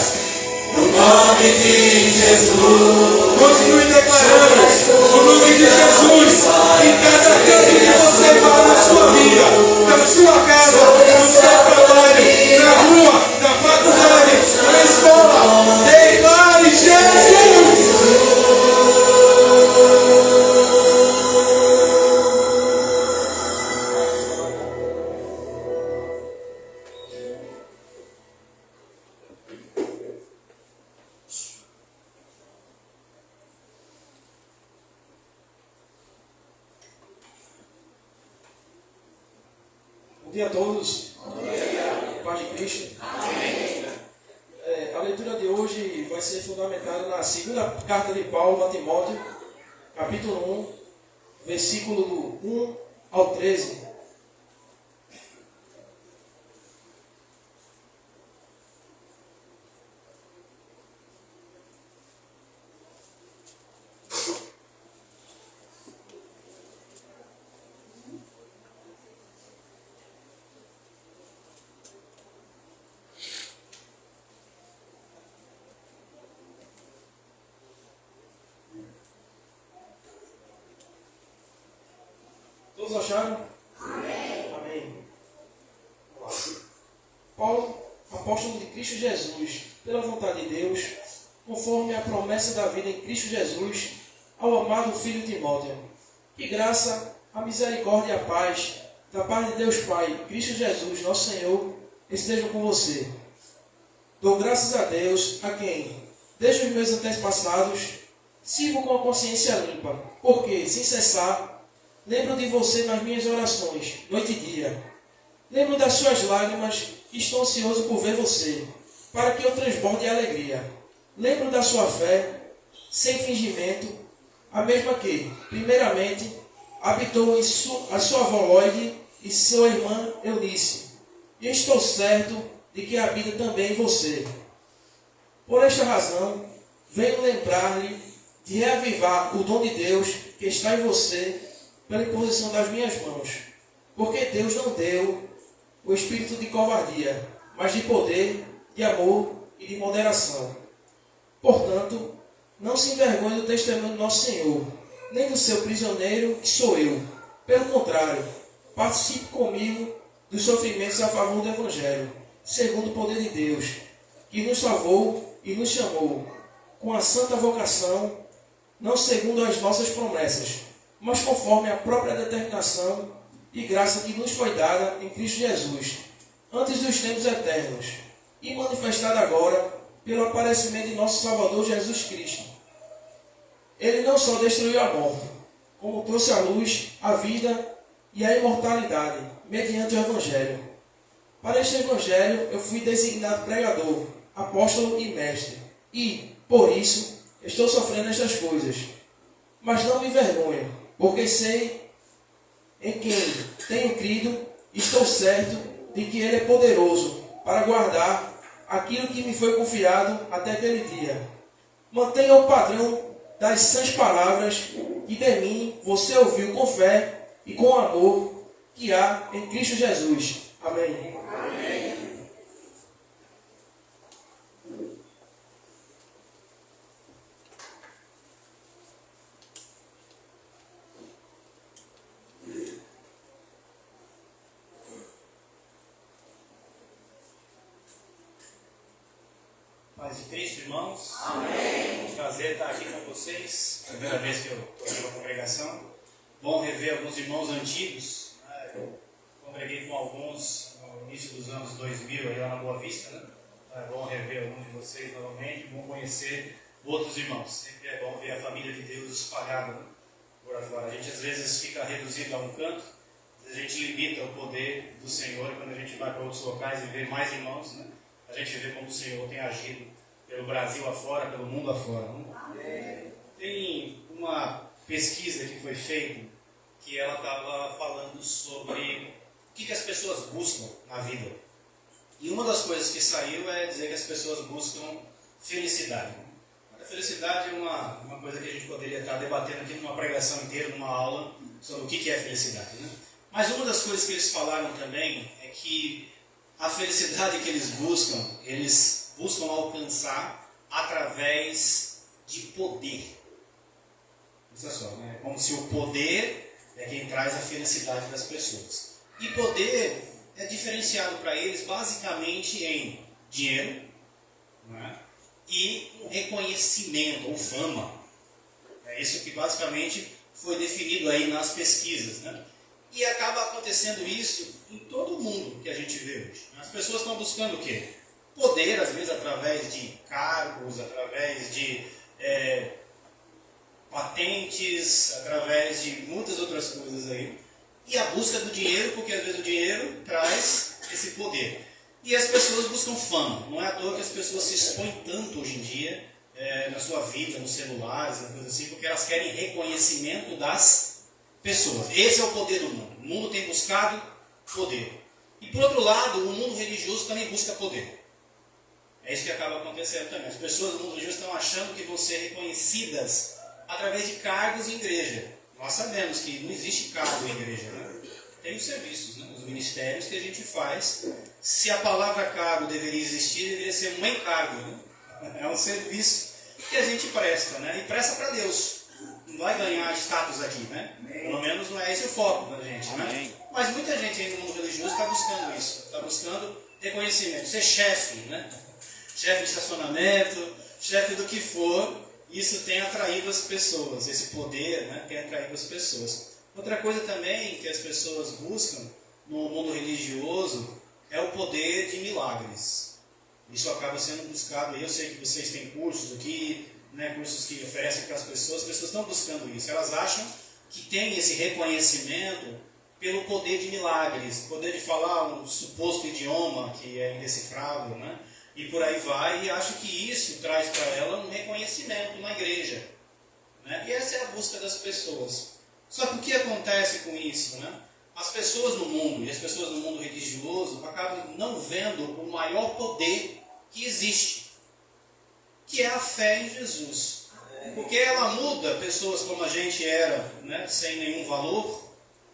[SPEAKER 1] o nome de Jesus.
[SPEAKER 6] continue declarando o nome de Jesus em cada canto que você vai na sua vida, na sua casa, no seu trabalho, na rua, na faculdade, na escola. Declare Jesus!
[SPEAKER 9] Bom dia a todos. Paz de Cristo. A leitura de hoje vai ser fundamentada na segunda carta de Paulo a Timóteo, capítulo 1, versículo do 1 ao 13. Todos acharam? Amém. Vamos lá. Paulo, apóstolo de Cristo Jesus, pela vontade de Deus, conforme a promessa da vida em Cristo Jesus, ao amado filho Timóteo. Que graça, a misericórdia e a paz, da parte de Deus Pai, Cristo Jesus, nosso Senhor, estejam com você. Dou graças a Deus, a quem, desde os meus antepassados, sirvo com a consciência limpa, porque, sem cessar, lembro de você nas minhas orações, noite e dia. Lembro das suas lágrimas e estou ansioso por ver você, para que eu transborde de alegria. Lembro da sua fé, sem fingimento, a mesma que, primeiramente, habitou em a sua avó Lloyd e sua irmã Eunice, e estou certo de que habita também em você. Por esta razão, venho lembrar-lhe de reavivar o dom de Deus que está em você pela imposição das minhas mãos, porque Deus não deu o espírito de covardia, mas de poder, de amor e de moderação. Portanto, não se envergonhe do testemunho do nosso Senhor, nem do seu prisioneiro, que sou eu. Pelo contrário, participe comigo dos sofrimentos a favor do Evangelho, segundo o poder de Deus, que nos salvou e nos chamou, com a santa vocação, não segundo as nossas promessas, mas conforme a própria determinação e graça que nos foi dada em Cristo Jesus, antes dos tempos eternos, e manifestada agora pelo aparecimento de nosso Salvador Jesus Cristo. Ele não só destruiu a morte, como trouxe à luz a vida e a imortalidade, mediante o Evangelho. Para este Evangelho eu fui designado pregador, apóstolo e mestre, e, por isso, estou sofrendo estas coisas. Mas não me envergonho, porque sei em quem tenho crido e estou certo de que Ele é poderoso para guardar aquilo que me foi confiado até aquele dia. Mantenha o padrão das sãs palavras que de mim você ouviu com fé e com amor que há em Cristo Jesus. Amém.
[SPEAKER 10] Paz de Cristo, irmãos. Amém. Prazer estar aqui com vocês. Primeira vez que eu estou aqui na congregação. Bom rever alguns irmãos antigos. Eu congreguei com alguns no início dos anos 2000, aí lá na Boa Vista, né? É bom rever alguns de vocês novamente. Bom conhecer outros irmãos. Sempre é bom ver a família de Deus espalhada, né, por afora. A gente às vezes fica reduzido a um canto. A gente limita o poder do Senhor. Quando a gente vai para outros locais e vê mais irmãos, né? A gente vê como o Senhor tem agido pelo Brasil afora, pelo mundo afora. Tem uma pesquisa que foi feita que ela estava falando sobre o que as pessoas buscam na vida. E uma das coisas que saiu é dizer que as pessoas buscam felicidade. A felicidade é uma coisa que a gente poderia estar debatendo aqui numa pregação inteira, numa aula, sobre o que é felicidade, né? Mas uma das coisas que eles falaram também é que a felicidade que eles buscam alcançar através de poder. Pensa só, né? Como se o poder é quem traz a felicidade das pessoas. E poder é diferenciado para eles basicamente em dinheiro, né? E reconhecimento ou fama. É isso que basicamente foi definido aí nas pesquisas, né? E acaba acontecendo isso em todo mundo que a gente vê hoje. As pessoas estão buscando o quê? Poder, às vezes através de cargos, através de patentes, através de muitas outras coisas aí. E a busca do dinheiro, porque às vezes o dinheiro traz esse poder. E as pessoas buscam fama. Não é à toa que as pessoas se expõem tanto hoje em dia na sua vida, nos celulares, na coisa assim, porque elas querem reconhecimento das pessoas. Esse é o poder do mundo. O mundo tem buscado poder. E por outro lado, o mundo religioso também busca poder. É isso que acaba acontecendo também. As pessoas do mundo religioso estão achando que vão ser reconhecidas através de cargos em igreja. Nós sabemos que não existe cargo em igreja, né? Tem os serviços, né? Os ministérios que a gente faz. Se a palavra cargo deveria existir, deveria ser um encargo, né? É um serviço que a gente presta, né? E presta para Deus. Não vai ganhar status aqui, né? Pelo menos não é esse o foco da gente, né? Mas muita gente aí no mundo religioso está buscando isso. Está buscando reconhecimento. Ser chefe, né? Chefe de estacionamento, chefe do que for. Isso tem atraído as pessoas. Esse poder, né, tem atraído as pessoas. Outra coisa também que as pessoas buscam no mundo religioso é o poder de milagres. Isso acaba sendo buscado. Eu sei que vocês têm cursos aqui, né, cursos que oferecem para as pessoas estão buscando isso. Elas acham que tem esse reconhecimento pelo poder de milagres, poder de falar um suposto idioma que é indecifrável, né? E por aí vai, e acho que isso traz para ela um reconhecimento na igreja, né? E essa é a busca das pessoas. Só que o que acontece com isso, né? As pessoas no mundo, e as pessoas no mundo religioso, acabam não vendo o maior poder que existe, que é a fé em Jesus. Porque ela muda pessoas como a gente era, né, sem nenhum valor,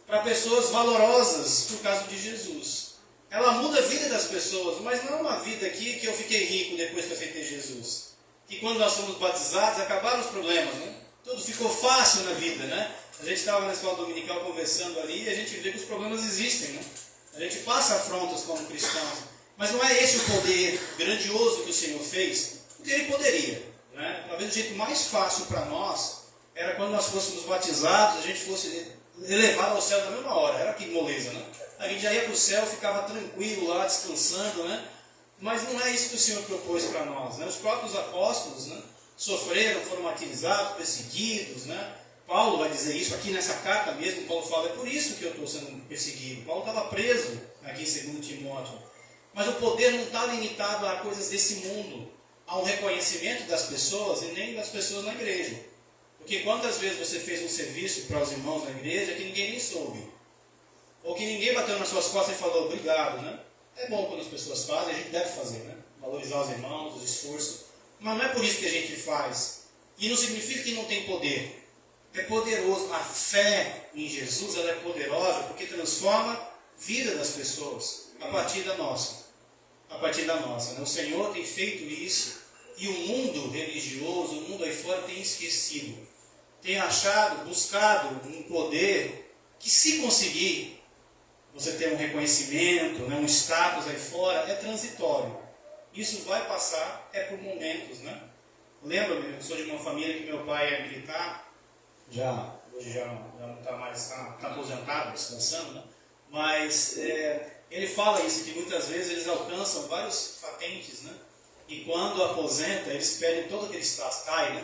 [SPEAKER 10] para pessoas valorosas por causa de Jesus. Ela muda a vida das pessoas, mas não uma vida aqui que eu fiquei rico depois que eu aceitei Jesus. Que quando nós fomos batizados, acabaram os problemas, né? Tudo ficou fácil na vida, né? A gente estava na escola dominical conversando ali e a gente vê que os problemas existem, né? A gente passa afrontas como cristãos, mas não é esse o poder grandioso que o Senhor fez, porque Ele poderia, né? Talvez o jeito mais fácil para nós era quando nós fôssemos batizados, a gente fosse elevado ao céu na mesma hora. Era que moleza, né? A gente já ia para o céu, ficava tranquilo lá, descansando, né? Mas não é isso que o Senhor propôs para nós, né? Os próprios apóstolos, né, sofreram, foram martirizados, perseguidos, né? Paulo vai dizer isso aqui nessa carta mesmo. Paulo fala, é por isso que eu estou sendo perseguido. Paulo estava preso aqui em 2 Timóteo. Mas o poder não está limitado a coisas desse mundo, a um reconhecimento das pessoas e nem das pessoas na igreja. Porque quantas vezes você fez um serviço para os irmãos na igreja que ninguém nem soube? Ou que ninguém bateu nas suas costas e falou obrigado, né? É bom quando as pessoas fazem, a gente deve fazer, né? Valorizar os irmãos, o esforço. Mas não é por isso que a gente faz. E não significa que não tem poder. É poderoso. A fé em Jesus, ela é poderosa porque transforma a vida das pessoas a partir da nossa. A partir da nossa, né? O Senhor tem feito isso e o mundo religioso, o mundo aí fora tem esquecido. Tem achado, buscado um poder que, se conseguir você ter um reconhecimento, né, um status aí fora, é transitório. Isso vai passar, é por momentos, né? Lembro-me, eu sou de uma família que meu pai é militar, hoje já não está mais, está aposentado, descansando, né? Mas ele fala isso, que muitas vezes eles alcançam vários patentes, né? E quando aposenta, eles perdem todo aquele status, cai, né?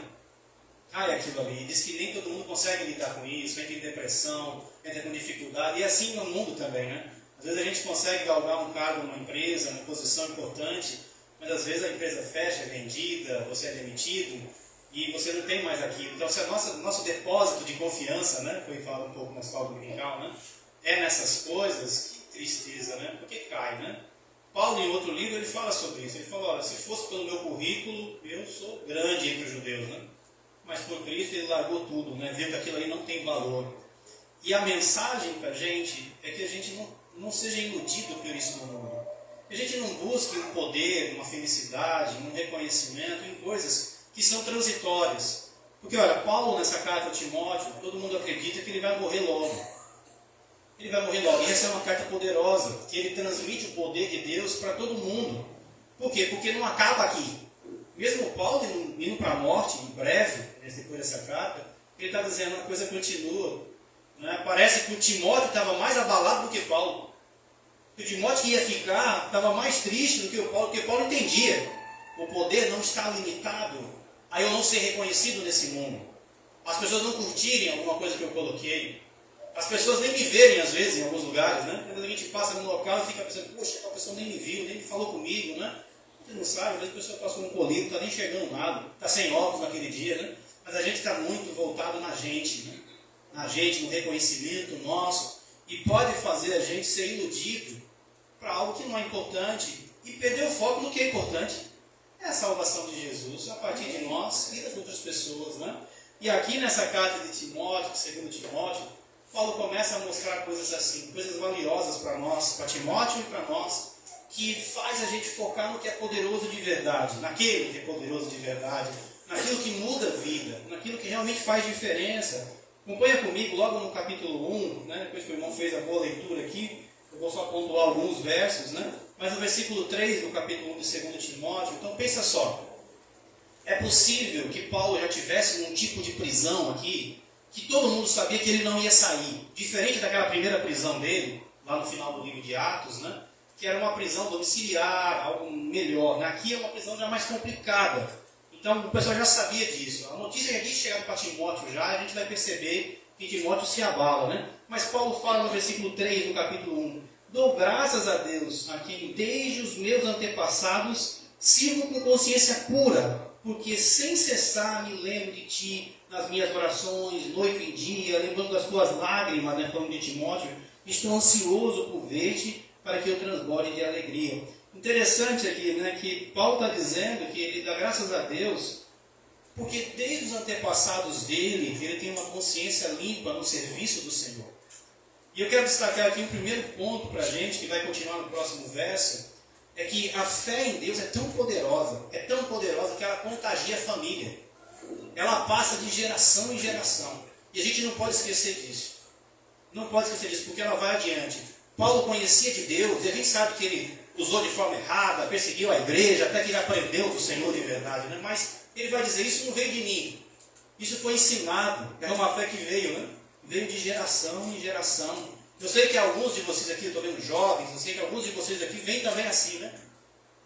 [SPEAKER 10] Cai aquilo ali. Diz que nem todo mundo consegue lidar com isso, entra em depressão, entra com dificuldade, e assim no mundo também, né? Às vezes a gente consegue galgar um cargo numa empresa, uma posição importante, mas às vezes a empresa fecha, é vendida, você é demitido, e você não tem mais aquilo. Então, se nosso depósito de confiança, né, foi falado um pouco na escola dominical, né, é nessas coisas, que tristeza, né? Porque cai, né? Paulo, em outro livro, ele fala sobre isso. Ele fala, olha, se fosse pelo meu currículo, eu sou grande entre os judeus, né? Mas por Cristo ele largou tudo, né? Viu que aquilo ali não tem valor. E a mensagem para a gente é que a gente não seja iludido por isso no mundo. Que a gente não busque um poder, uma felicidade, um reconhecimento em coisas que são transitórias. Porque, olha, Paulo, nessa carta a Timóteo, todo mundo acredita que ele vai morrer logo. Ele vai morrer logo. E essa é uma carta poderosa, que ele transmite o poder de Deus para todo mundo. Por quê? Porque não acaba aqui. Mesmo Paulo indo para a morte, em breve, depois dessa carta, ele está dizendo uma coisa continua. Né? Parece que o Timóteo estava mais abalado do que Paulo. O Timóteo que ia ficar estava mais triste do que o Paulo, porque Paulo entendia. O poder não está limitado a eu não ser reconhecido nesse mundo. As pessoas não curtirem alguma coisa que eu coloquei. As pessoas nem me verem, às vezes, em alguns lugares, né? Quando a gente passa no local e fica pensando, poxa, a pessoa nem me viu, nem falou comigo, né? Você não sabe, às vezes a pessoa passou um colírio, não está nem enxergando nada, está sem óculos naquele dia, né? Mas a gente está muito voltado na gente, né? Na gente, no reconhecimento nosso, e pode fazer a gente ser iludido para algo que não é importante e perder o foco no que é importante. É a salvação de Jesus a partir de nós e das outras pessoas, né? E aqui nessa carta de Timóteo, 2 Timóteo, Paulo começa a mostrar coisas assim, coisas valiosas para nós, para Timóteo e para nós, que faz a gente focar no que é poderoso de verdade, naquele que é poderoso de verdade, naquilo que muda a vida, naquilo que realmente faz diferença. Acompanha comigo logo no capítulo 1, né? Depois que o irmão fez a boa leitura aqui, eu vou só pontuar alguns versos, né? Mas no versículo 3 do capítulo 1 de 2 Timóteo, então pensa só, é possível que Paulo já tivesse um tipo de prisão aqui, que todo mundo sabia que ele não ia sair, diferente daquela primeira prisão dele, lá no final do livro de Atos, né? que era uma prisão domiciliar, algo melhor. Aqui é uma prisão já mais complicada. Então o pessoal já sabia disso. A notícia aqui chegava para Timóteo já, a gente vai perceber que Timóteo se abala, né? Mas Paulo fala no versículo 3 do capítulo 1: dou graças a Deus, a quem desde os meus antepassados sirvo com consciência pura, porque sem cessar me lembro de ti nas minhas orações, noite e dia, lembrando das tuas lágrimas, né, falando de Timóteo. Estou ansioso por ver-te, para que eu transborde de alegria. Interessante aqui, né, que Paulo está dizendo que ele dá graças a Deus, porque desde os antepassados dele, ele tem uma consciência limpa no serviço do Senhor. E eu quero destacar aqui um primeiro ponto para a gente, que vai continuar no próximo verso, é que a fé em Deus é tão poderosa que ela contagia a família. Ela passa de geração em geração. E a gente não pode esquecer disso. Não pode esquecer disso, porque ela vai adiante. Paulo conhecia de Deus, e a gente sabe que ele usou de forma errada, perseguiu a igreja, até que ele aprendeu do Senhor de verdade, né? Mas ele vai dizer, isso não veio de mim. Isso foi ensinado. É uma fé que veio, né? Veio de geração em geração. Eu sei que alguns de vocês aqui, eu estou vendo jovens, eu sei que alguns de vocês aqui vêm também assim, né?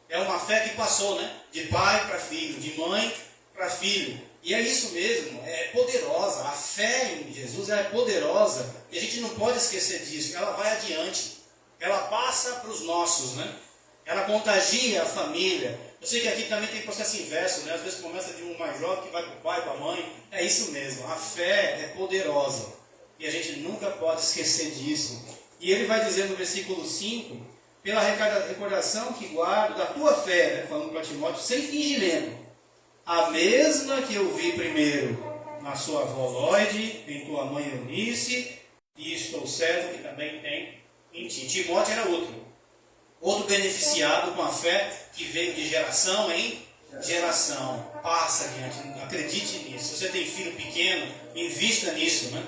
[SPEAKER 10] É uma fé que passou, né? De pai para filho, de mãe para filho. E é isso mesmo, é poderosa. A fé em Jesus é poderosa. E a gente não pode esquecer disso. Ela vai adiante. Ela passa para os nossos, né? Ela contagia a família. Eu sei que aqui também tem processo inverso, né? Às vezes começa de um mais jovem que vai para o pai, para a mãe. É isso mesmo. A fé é poderosa. E a gente nunca pode esquecer disso. E ele vai dizer no versículo 5, pela recordação que guardo da tua fé, né? Falando para Timóteo, sem fingimento. A mesma que eu vi primeiro na sua avó Lóide, em tua mãe Eunice, e estou certo que também tem em ti. Timóteo era outro beneficiado com a fé que veio de geração em geração. Passa adiante, acredite nisso. Se você tem filho pequeno, invista nisso, né?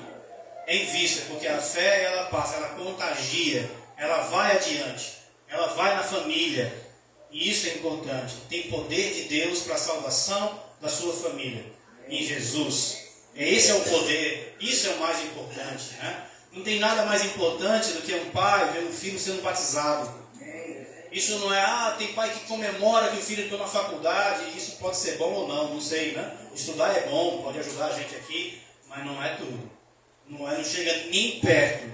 [SPEAKER 10] Invista, porque a fé ela passa, ela contagia, ela vai adiante, ela vai na família. E isso é importante. Tem poder de Deus para a salvação da sua família. Em Jesus. Esse é o poder. Isso é o mais importante, né? Não tem nada mais importante do que um pai ver um filho sendo batizado. Isso não é, tem pai que comemora que o filho entrou na faculdade. Isso pode ser bom ou não, não sei, né? Estudar é bom, pode ajudar a gente aqui, mas não é tudo. Não chega nem perto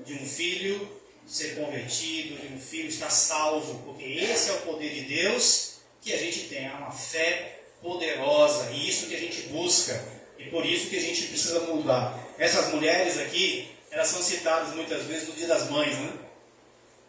[SPEAKER 10] de um filho ser convertido, de um filho estar salvo, porque esse é o poder de Deus que a gente tem, é uma fé poderosa, e isso que a gente busca, e por isso que a gente precisa mudar. Essas mulheres aqui, elas são citadas muitas vezes no Dia das Mães, né?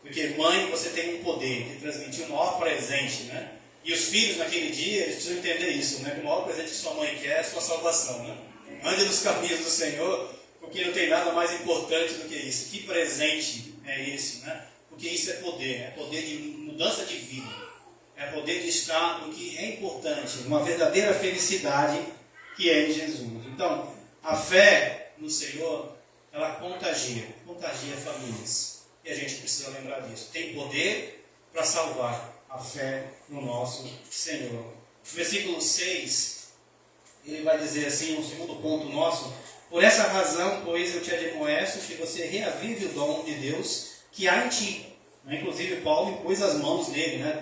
[SPEAKER 10] Porque mãe, você tem um poder de transmitir o maior presente, né? E os filhos naquele dia, eles precisam entender isso, né? Que o maior presente que sua mãe quer é a sua salvação, né? Ande nos caminhos do Senhor, porque não tem nada mais importante do que isso. Que presente é esse, né? Porque isso é poder de mudança de vida, é poder de estar no que é importante, uma verdadeira felicidade que é em Jesus. Então, a fé no Senhor, ela contagia famílias, e a gente precisa lembrar disso. Tem poder para salvar a fé no nosso Senhor. No versículo 6, ele vai dizer assim, um segundo ponto nosso: por essa razão, pois, eu te admoesto que você reavive o dom de Deus que há em ti. Inclusive, Paulo impôs as mãos nele, né?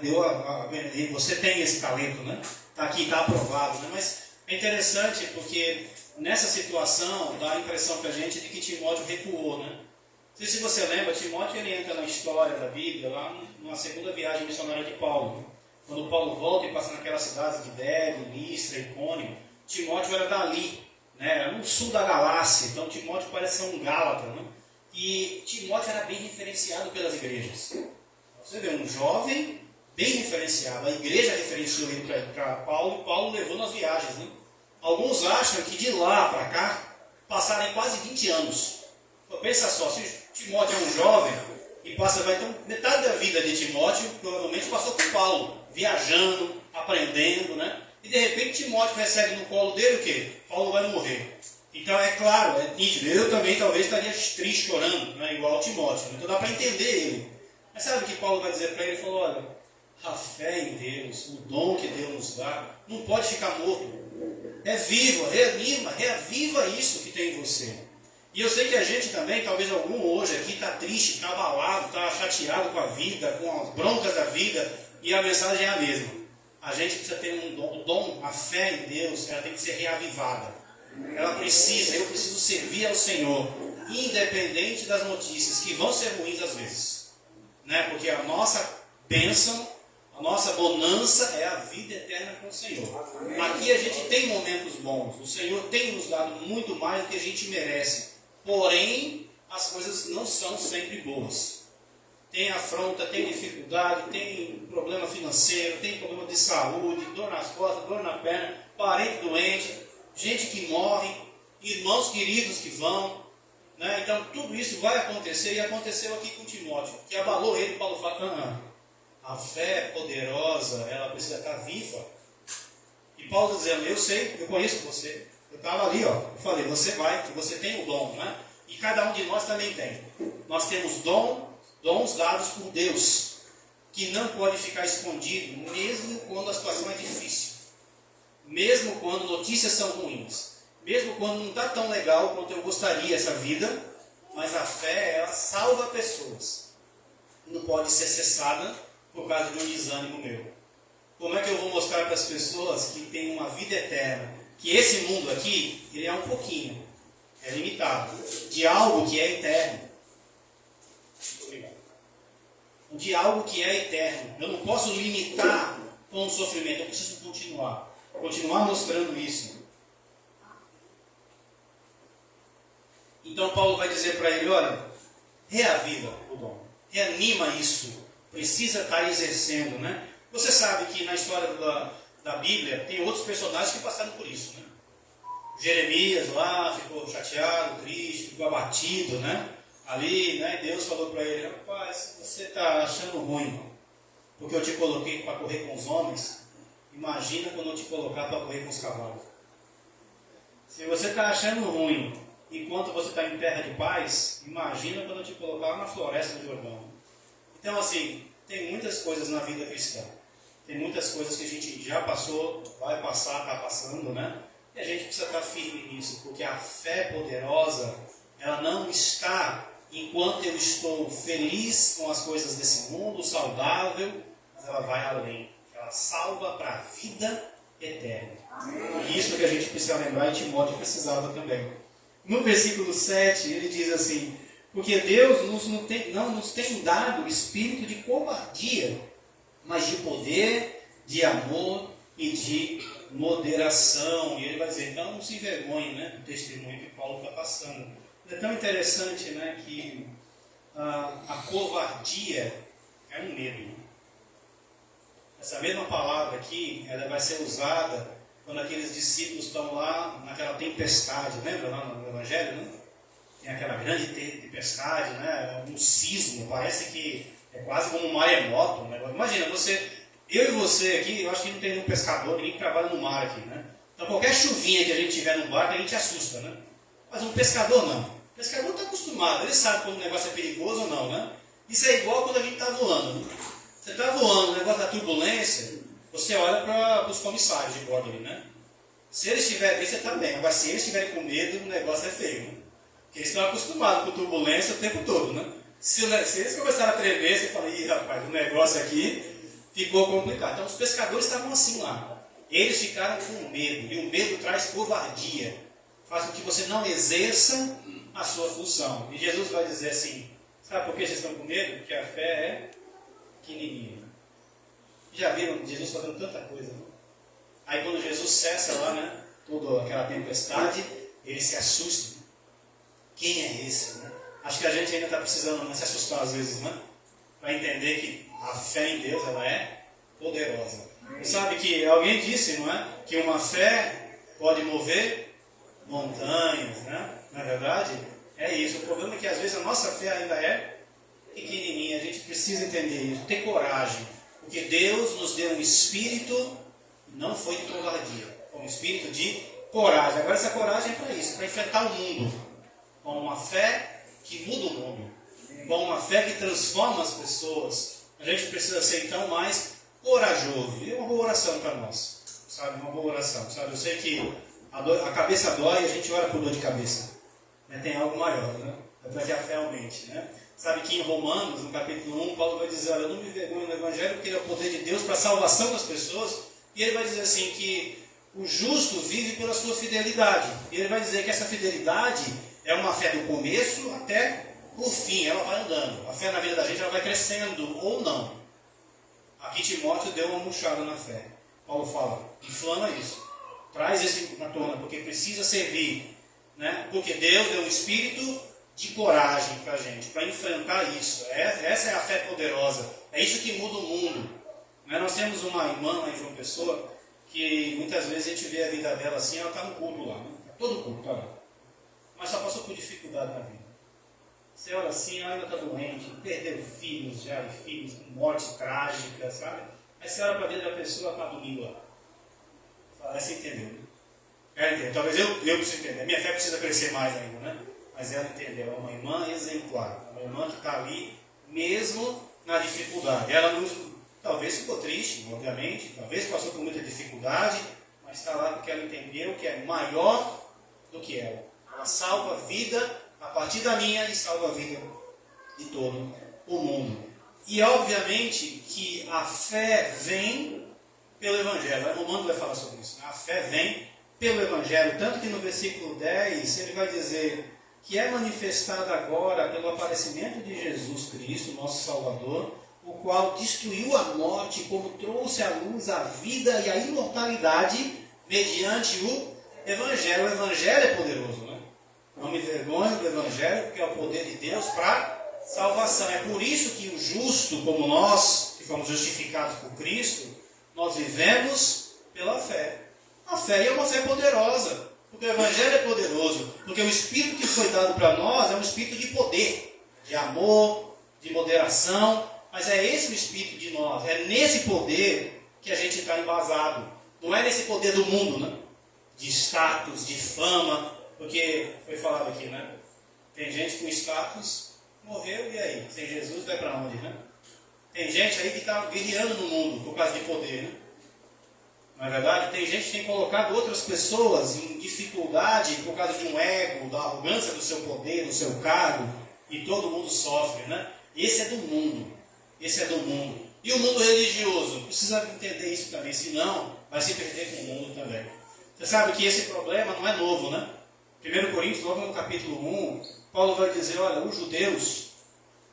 [SPEAKER 10] Você tem esse talento, né? Está aqui, está aprovado. Né? Mas é interessante porque nessa situação dá a impressão para a gente de que Timóteo recuou. Né? Não sei se você lembra, Timóteo ele entra na história da Bíblia lá numa segunda viagem missionária de Paulo. Quando Paulo volta e passa naquelas cidades de Derbe, Listra, Icônio, Timóteo era dali. Era no sul da Galácia, então Timóteo parece ser um Gálata, né? E Timóteo era bem referenciado pelas igrejas. Você vê, um jovem bem referenciado, a igreja referenciou ele para Paulo, e Paulo levou nas viagens. Né? Alguns acham que de lá para cá passaram quase 20 anos. Então, pensa só, se Timóteo é um jovem e então metade da vida de Timóteo provavelmente passou com Paulo, viajando, aprendendo, né? E de repente Timóteo recebe no colo dele o quê? Paulo vai morrer. Então é claro, é nítido. Eu também talvez estaria triste, chorando, né? Igual Timóteo. Então dá para entender ele. Mas sabe o que Paulo vai dizer para ele? Ele falou, olha, a fé em Deus, o dom que Deus nos dá, não pode ficar morto. É vivo, reanima, reaviva isso que tem em você. E eu sei que a gente também, talvez algum hoje aqui está triste, está abalado, está chateado com a vida, com as broncas da vida, e a mensagem é a mesma. A gente precisa ter um dom, a fé em Deus, ela tem que ser reavivada. Eu preciso servir ao Senhor, independente das notícias, que vão ser ruins às vezes. Né? Porque a nossa bênção, a nossa bonança é a vida eterna com o Senhor. Aqui a gente tem momentos bons, o Senhor tem nos dado muito mais do que a gente merece. Porém, as coisas não são sempre boas. Tem afronta, tem dificuldade, tem problema financeiro, tem problema de saúde, dor nas costas, dor na perna, parente doente, gente que morre, irmãos queridos que vão. Né? Então, tudo isso vai acontecer, e aconteceu aqui com Timóteo, que abalou ele. Paulo fala, a fé poderosa, ela precisa estar viva. E Paulo dizendo, eu sei, eu conheço você. Eu estava ali, ó, eu falei, você vai, você tem o dom, né? E cada um de nós também tem. Nós temos dons dados por Deus, que não pode ficar escondido, mesmo quando a situação é difícil. Mesmo quando notícias são ruins. Mesmo quando não está tão legal quanto eu gostaria essa vida, mas a fé, ela salva pessoas. Não pode ser cessada por causa de um desânimo meu. Como é que eu vou mostrar para as pessoas que tem uma vida eterna, que esse mundo aqui, ele é um pouquinho, é limitado, de algo que é eterno. Obrigado. De algo que é eterno. Eu não posso limitar com o sofrimento, eu preciso continuar mostrando isso. Então Paulo vai dizer para ele, olha, reaviva o dom, reanima isso, precisa estar exercendo, né? Você sabe que na história da Bíblia tem outros personagens que passaram por isso, né? Jeremias lá ficou chateado, triste, ficou abatido, né? Ali, né? Deus falou para ele, rapaz, você está achando ruim, porque eu te coloquei para correr com os homens, imagina quando eu te colocar para correr com os cavalos. Se você está achando ruim, enquanto você está em terra de paz, imagina quando eu te colocar na floresta do Jordão. Então, assim, tem muitas coisas na vida cristã. Tem muitas coisas que a gente já passou, vai passar, está passando, né? E a gente precisa estar firme nisso, porque a fé poderosa, ela não está enquanto eu estou feliz com as coisas desse mundo, saudável, mas ela vai além. Ela salva para a vida eterna. E isso que a gente precisa lembrar, e Timóteo precisava também. No versículo 7, ele diz assim, porque Deus não nos tem dado espírito de covardia, mas de poder, de amor e de moderação. E ele vai dizer, então não se envergonhe, né, do testemunho que Paulo está passando. É tão interessante, né, que a covardia é um medo. Essa mesma palavra aqui, ela vai ser usada quando aqueles discípulos estão lá naquela tempestade, lembra lá no Evangelho, né? Tem aquela grande tempestade, né? Um sismo, parece que é quase como um maremoto. Né? Imagina, eu e você aqui, eu acho que não tem nenhum pescador, ninguém que trabalha no mar aqui, né? Então qualquer chuvinha que a gente tiver no barco, a gente assusta, né? Mas um pescador não. O pescador está acostumado, ele sabe quando o negócio é perigoso ou não, né? Isso é igual quando a gente está voando. Né? Você está voando, o negócio da turbulência, você olha para os comissários de bordo ali, né? Se eles estiverem bem, você está bem. Agora, se eles estiverem com medo, o negócio é feio, né? Porque eles estão acostumados com turbulência o tempo todo, né? Se eles começarem a tremer, você fala, ih, rapaz, o negócio aqui ficou complicado. Então, os pescadores estavam assim lá. Eles ficaram com medo. E o medo traz covardia. Faz com que você não exerça a sua função. E Jesus vai dizer assim, sabe por que vocês estão com medo? Porque a fé é pequenininha. Já viram Jesus fazendo tanta coisa, né? Aí quando Jesus cessa lá, né, toda aquela tempestade, ele se assusta. Quem é esse, né? Acho que a gente ainda está precisando, né, se assustar às vezes, né? Para entender que a fé em Deus, ela é poderosa. E sabe que alguém disse, não é? Que uma fé pode mover montanhas, né? Na verdade, é isso. O problema é que às vezes a nossa fé ainda é pequenininha. A gente precisa entender isso, ter coragem. Porque Deus nos deu um espírito, não foi de covardia, um espírito de coragem. Agora essa coragem é para isso, para enfrentar o mundo. Com uma fé que muda o mundo. Com uma fé que transforma as pessoas. A gente precisa ser então mais corajoso. E uma boa oração para nós. Sabe, uma boa oração. Sabe? Eu sei que a cabeça dói e a gente ora por dor de cabeça. né? Tem algo maior, né? É para que a fé aumente, né? Sabe que em Romanos, no capítulo 1, Paulo vai dizer, olha, eu não me vergonho no Evangelho porque ele é o poder de Deus para a salvação das pessoas. E ele vai dizer assim que o justo vive pela sua fidelidade. E ele vai dizer que essa fidelidade é uma fé do começo até o fim. Ela vai andando. A fé na vida da gente ela vai crescendo ou não. Aqui Timóteo deu uma murchada na fé. Paulo fala, inflama isso. Traz isso na tona, porque precisa servir. Né? Porque Deus deu um espírito de coragem para a gente, para enfrentar isso. Essa é a fé poderosa. É isso que muda o mundo. Né? Nós temos uma irmã lá em João Pessoa, que muitas vezes a gente vê a vida dela assim, ela está no culto lá. Né? Todo culto está lá. Mas só passou por dificuldade na vida. Você olha assim, ela ainda está doente, perdeu filhos já, e filhos com morte trágica, sabe? Aí você olha para a vida da pessoa, está domingo lá. Fala, você entendeu, né? Ela entendeu. Talvez eu preciso entender. Minha fé precisa crescer mais ainda, né? Mas ela entendeu. É uma irmã exemplar. Uma irmã que está ali, mesmo na dificuldade. Ela talvez ficou triste, obviamente. Talvez passou por muita dificuldade. Mas está lá porque ela entendeu que é maior do que ela. Ela salva a vida a partir da minha e salva a vida de todo o mundo. E obviamente que a fé vem pelo Evangelho. O Romano vai falar sobre isso. A fé vem pelo Evangelho. Tanto que no versículo 10 ele vai dizer que é manifestada agora pelo aparecimento de Jesus Cristo, nosso Salvador, o qual destruiu a morte, como trouxe à luz a vida e a imortalidade mediante o Evangelho. O Evangelho é poderoso, né? Não me vergonho do Evangelho, porque é o poder de Deus para salvação. É por isso que o justo, como nós, que fomos justificados por Cristo, nós vivemos pela fé. A fé é uma fé poderosa. Porque o Evangelho é poderoso, porque o Espírito que foi dado para nós é um Espírito de poder, de amor, de moderação, mas é esse o Espírito de nós, é nesse poder que a gente está embasado, não é nesse poder do mundo, né? De status, de fama, porque foi falado aqui, né? Tem gente com status, morreu e aí? Sem Jesus vai para onde, né? Tem gente aí que está guerreando no mundo por causa de poder, né? Não é verdade? Tem gente que tem colocado outras pessoas em dificuldade por causa de um ego, da arrogância do seu poder, do seu cargo, e todo mundo sofre, né? Esse é do mundo. Esse é do mundo. E o mundo religioso? Precisa entender isso também, senão vai se perder com o mundo também. Você sabe que esse problema não é novo, né? 1 Coríntios, logo no capítulo 1, Paulo vai dizer, olha, os judeus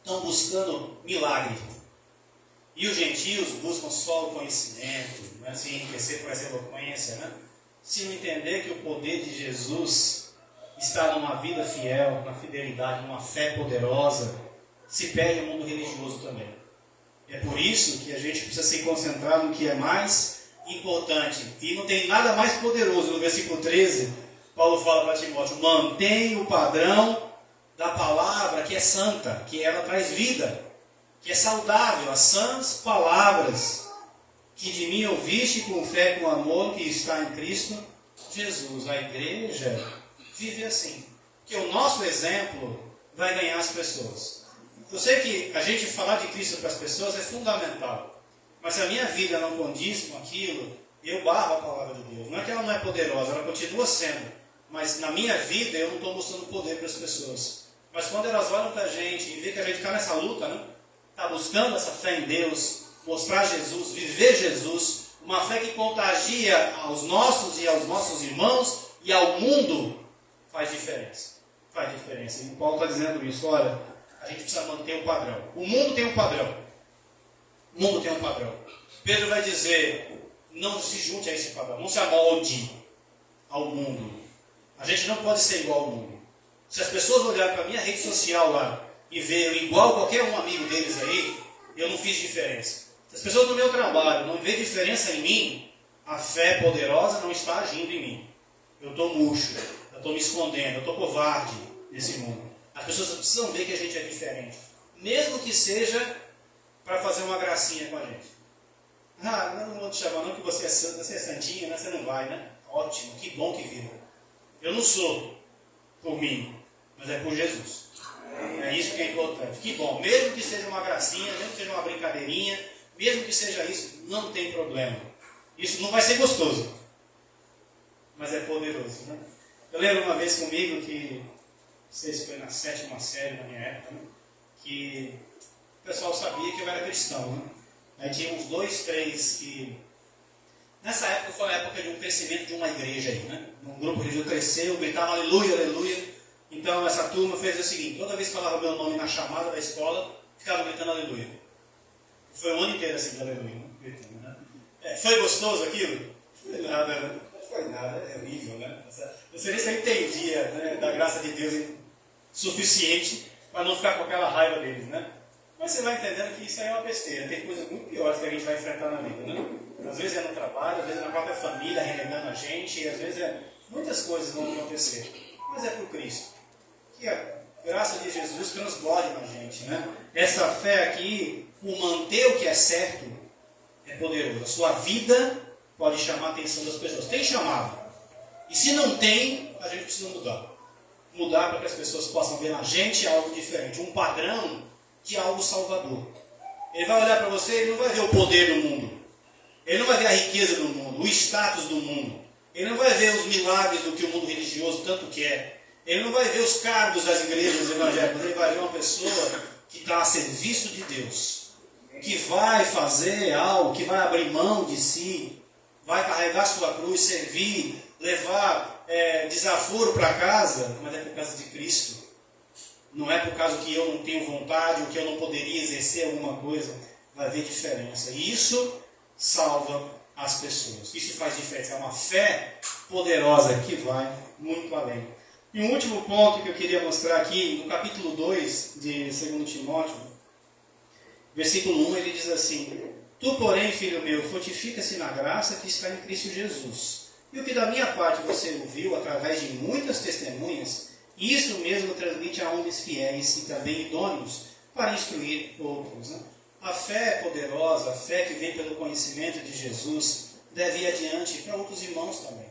[SPEAKER 10] estão buscando milagre. E os gentios buscam só o conhecimento, né? Se enriquecer com essa eloquência, né? Se não entender que o poder de Jesus está numa vida fiel, na fidelidade, numa fé poderosa, se perde o mundo religioso também. É por isso que a gente precisa se concentrar no que é mais importante. E não tem nada mais poderoso. No versículo 13, Paulo fala para Timóteo, mantenha o padrão da palavra que é santa, que ela traz vida, que é saudável, as sãs palavras que de mim ouviste com fé e com amor que está em Cristo Jesus. A igreja vive assim. Que o nosso exemplo vai ganhar as pessoas. Eu sei que a gente falar de Cristo para as pessoas é fundamental. Mas se a minha vida não condiz com aquilo, eu barro a palavra de Deus. Não é que ela não é poderosa, ela continua sendo. Mas na minha vida eu não estou mostrando poder para as pessoas. Mas quando elas olham para a gente e vê que a gente está nessa luta, né? Está buscando essa fé em Deus, mostrar Jesus, viver Jesus, uma fé que contagia aos nossos e aos nossos irmãos e ao mundo, faz diferença. Faz diferença. E o Paulo está dizendo isso, olha, a gente precisa manter o padrão. O mundo tem um padrão. O mundo tem um padrão. Pedro vai dizer, não se junte a esse padrão, não se amolde ao mundo. A gente não pode ser igual ao mundo. Se as pessoas olharem para a minha rede social lá, e ver eu igual qualquer um amigo deles aí, eu não fiz diferença. Se as pessoas do meu trabalho não vêem diferença em mim, a fé poderosa não está agindo em mim. Eu estou murcho, eu estou me escondendo, eu estou covarde nesse mundo. As pessoas precisam ver que a gente é diferente. Mesmo que seja para fazer uma gracinha com a gente. Ah, não vou te chamar não que você é santo, você é santinha, né? Você não vai, né? Ótimo, que bom que viu. Eu não sou por mim, mas é por Jesus. É isso que é importante. Que bom, mesmo que seja uma gracinha, mesmo que seja uma brincadeirinha, mesmo que seja isso, não tem problema. Isso não vai ser gostoso, mas é poderoso, né? Eu lembro uma vez comigo que sei se foi na 7ª série, na minha época, né? Que o pessoal sabia que eu era cristão. Né? Aí tinha uns 2, 3 que... Nessa época foi a época de um crescimento de uma igreja aí, né? Um grupo religioso cresceu, gritava aleluia, aleluia. Então essa turma fez o seguinte, toda vez que falava meu nome na chamada da escola, ficava gritando aleluia. Foi o ano inteiro assim de aleluia, gritando, né? Foi gostoso aquilo? Foi nada, né? Não foi nada, é horrível, né? Não sei nem se eu entendia, né, da graça de Deus suficiente para não ficar com aquela raiva deles, né? Mas você vai entendendo que isso aí é uma besteira. Tem coisas muito piores que a gente vai enfrentar na vida, né? Às vezes é no trabalho, às vezes é na própria família renegando a gente, e às vezes muitas coisas vão acontecer. Mas é por Cristo. Que a graça de Jesus transborde na gente, né? Essa fé aqui, o manter o que é certo, é poderoso. A sua vida pode chamar a atenção das pessoas. Tem chamado. E se não tem, a gente precisa mudar. Mudar para que as pessoas possam ver na gente algo diferente. Um padrão de algo salvador. Ele vai olhar para você e ele não vai ver o poder do mundo. Ele não vai ver a riqueza do mundo, o status do mundo. Ele não vai ver os milagres do que o mundo religioso tanto quer. Ele não vai ver os cargos das igrejas evangélicas. Ele vai ver uma pessoa que está a serviço de Deus. Que vai fazer algo, que vai abrir mão de si. Vai carregar sua cruz, servir, levar desaforo para casa. Mas é por causa de Cristo. Não é por causa que eu não tenho vontade ou que eu não poderia exercer alguma coisa. Vai haver diferença. E isso salva as pessoas. Isso faz diferença. É uma fé poderosa que vai muito além. E um último ponto que eu queria mostrar aqui, no capítulo 2 de 2 Timóteo, versículo 1, ele diz assim: Tu, porém, filho meu, fortifica-se na graça que está em Cristo Jesus. E o que da minha parte você ouviu através de muitas testemunhas, isso mesmo transmite a homens fiéis e também idôneos para instruir outros. Né? A fé poderosa, a fé que vem pelo conhecimento de Jesus, deve ir adiante para outros irmãos também.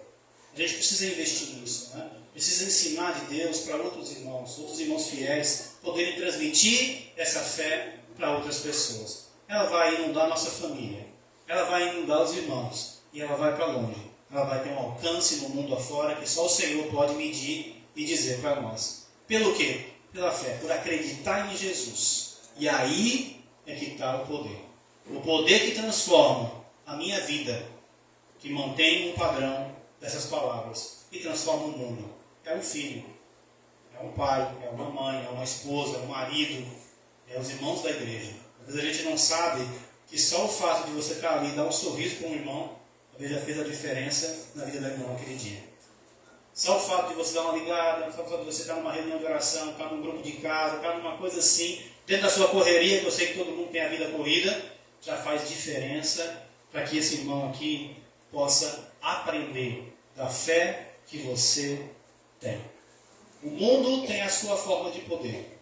[SPEAKER 10] A gente precisa investir nisso, né? Precisa ensinar de Deus para outros irmãos fiéis, poderem transmitir essa fé para outras pessoas. Ela vai inundar nossa família, ela vai inundar os irmãos, e ela vai para longe. Ela vai ter um alcance no mundo afora que só o Senhor pode medir e dizer para nós. Pelo quê? Pela fé, por acreditar em Jesus. E aí é que está o poder. O poder que transforma a minha vida, que mantém um padrão dessas palavras, e transforma o mundo. É um filho, é um pai, é uma mãe, é uma esposa, é um marido, é os irmãos da igreja. Às vezes a gente não sabe que só o fato de você estar ali e dar um sorriso para um irmão, às vezes já fez a diferença na vida do irmão naquele dia. Só o fato de você dar uma ligada, só o fato de você estar numa reunião de oração, estar num grupo de casa, estar numa coisa assim, dentro da sua correria, que eu sei que todo mundo tem a vida corrida, já faz diferença para que esse irmão aqui possa aprender da fé que você tem. O mundo tem a sua forma de poder,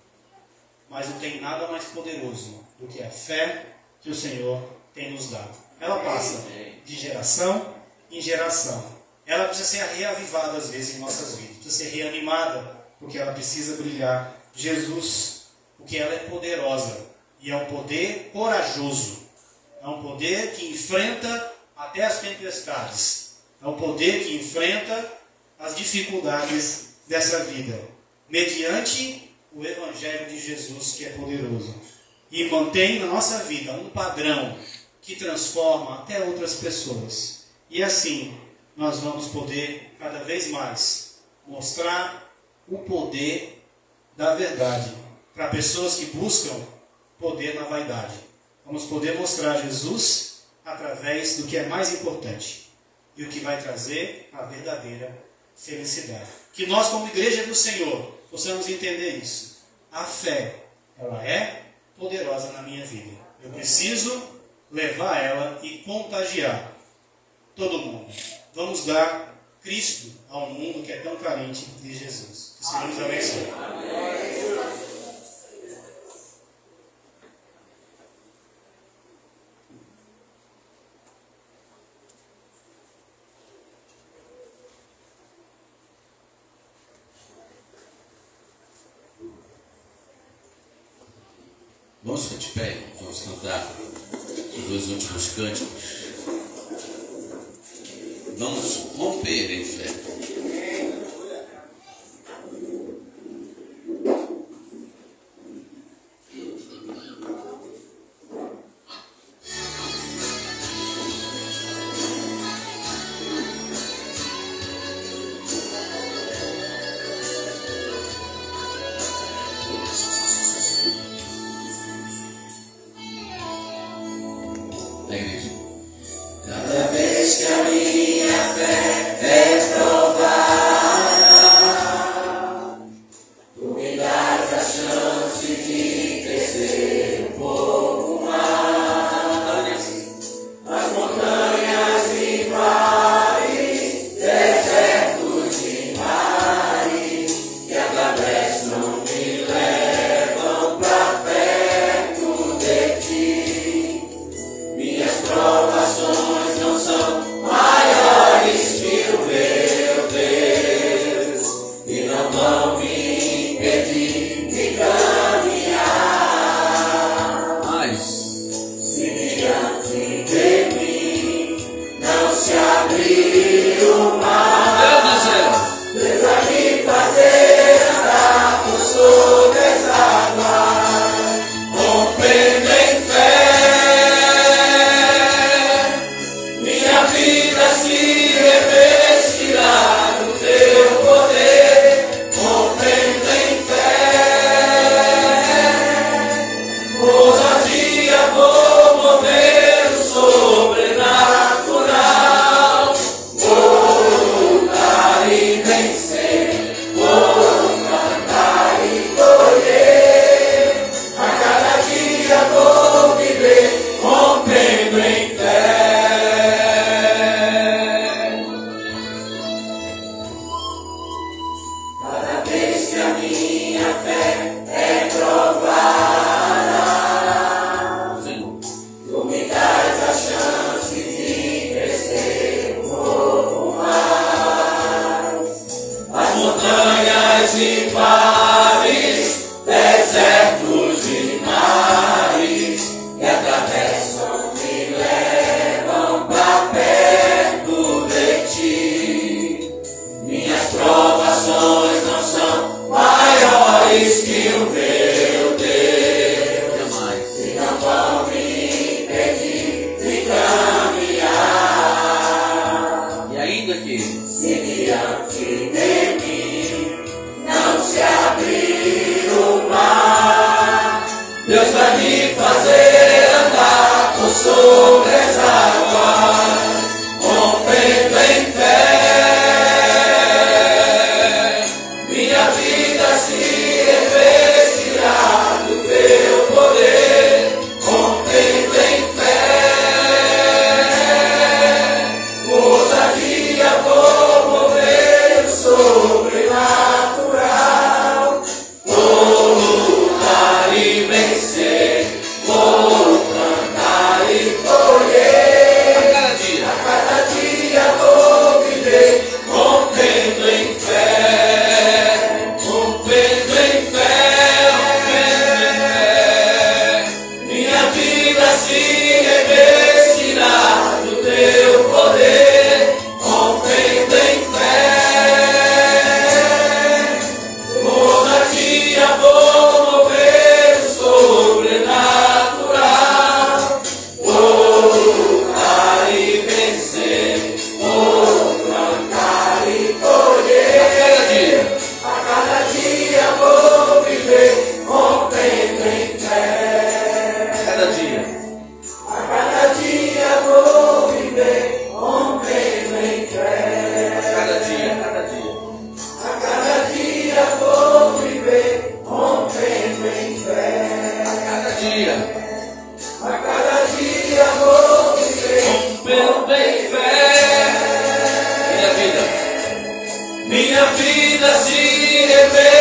[SPEAKER 10] mas não tem nada mais poderoso do que a fé que o Senhor tem nos dado. Ela passa de geração em geração. Ela precisa ser reavivada às vezes em nossas vidas, precisa ser reanimada, porque ela precisa brilhar. Jesus, porque ela é poderosa, e é um poder corajoso, é um poder que enfrenta até as tempestades, é um poder que enfrenta as dificuldades dessa vida, mediante o Evangelho de Jesus, que é poderoso, e mantém na nossa vida um padrão que transforma até outras pessoas. E assim, nós vamos poder cada vez mais mostrar o poder da verdade para pessoas que buscam poder na vaidade. Vamos poder mostrar Jesus através do que é mais importante e o que vai trazer a verdadeira felicidade. Que nós, como igreja do Senhor, possamos entender isso. A fé, ela é poderosa na minha vida. Eu preciso levar ela e contagiar todo mundo. Vamos dar Cristo ao mundo que é tão carente de Jesus. Que o Senhor nos abençoe.
[SPEAKER 3] Vamos ficar de pé, vamos cantar os 2 últimos cânticos. Vamos romper em fé.
[SPEAKER 1] minha fé é provada.
[SPEAKER 3] Senhor,
[SPEAKER 1] Tu me dás a chance de crescer um pouco mais. As montanhas e vales, desertos e mares que atravessam me levam pra perto de ti. Minhas provações não são maiores que o meu Deus,
[SPEAKER 3] jamais.
[SPEAKER 1] e não vão me impedir de caminhar.
[SPEAKER 3] E ainda que
[SPEAKER 1] Se diante de mim não se abrir o mar, Deus vai me fazer andar por sobre as águas, rompendo em fé. Minha vida se revestirá do teu poder, rompendo em fé. Com ousadia vou mover o sobrenatural. Vou lutar e vencer, vou cantar e colher.
[SPEAKER 3] a cada dia,
[SPEAKER 1] Cada dia vou viver rompendo em fé, rompendo em fé, rompendo em fé. Minha vida se revestirá do teu poder, rompendo em fé. Com ousadia vou mover o sobrenatural. Vou lutar e vencer, vou plantar e colher. A cada dia vou viver rompendo em fé.
[SPEAKER 3] cada dia,
[SPEAKER 1] A cada dia vou viver rompendo em fé.
[SPEAKER 3] cada dia, cada dia.
[SPEAKER 1] A cada dia vou viver rompendo em fé.
[SPEAKER 3] Cada dia,
[SPEAKER 1] A cada dia vou viver rompendo em fé.
[SPEAKER 3] minha vida,
[SPEAKER 1] Minha vida se revela.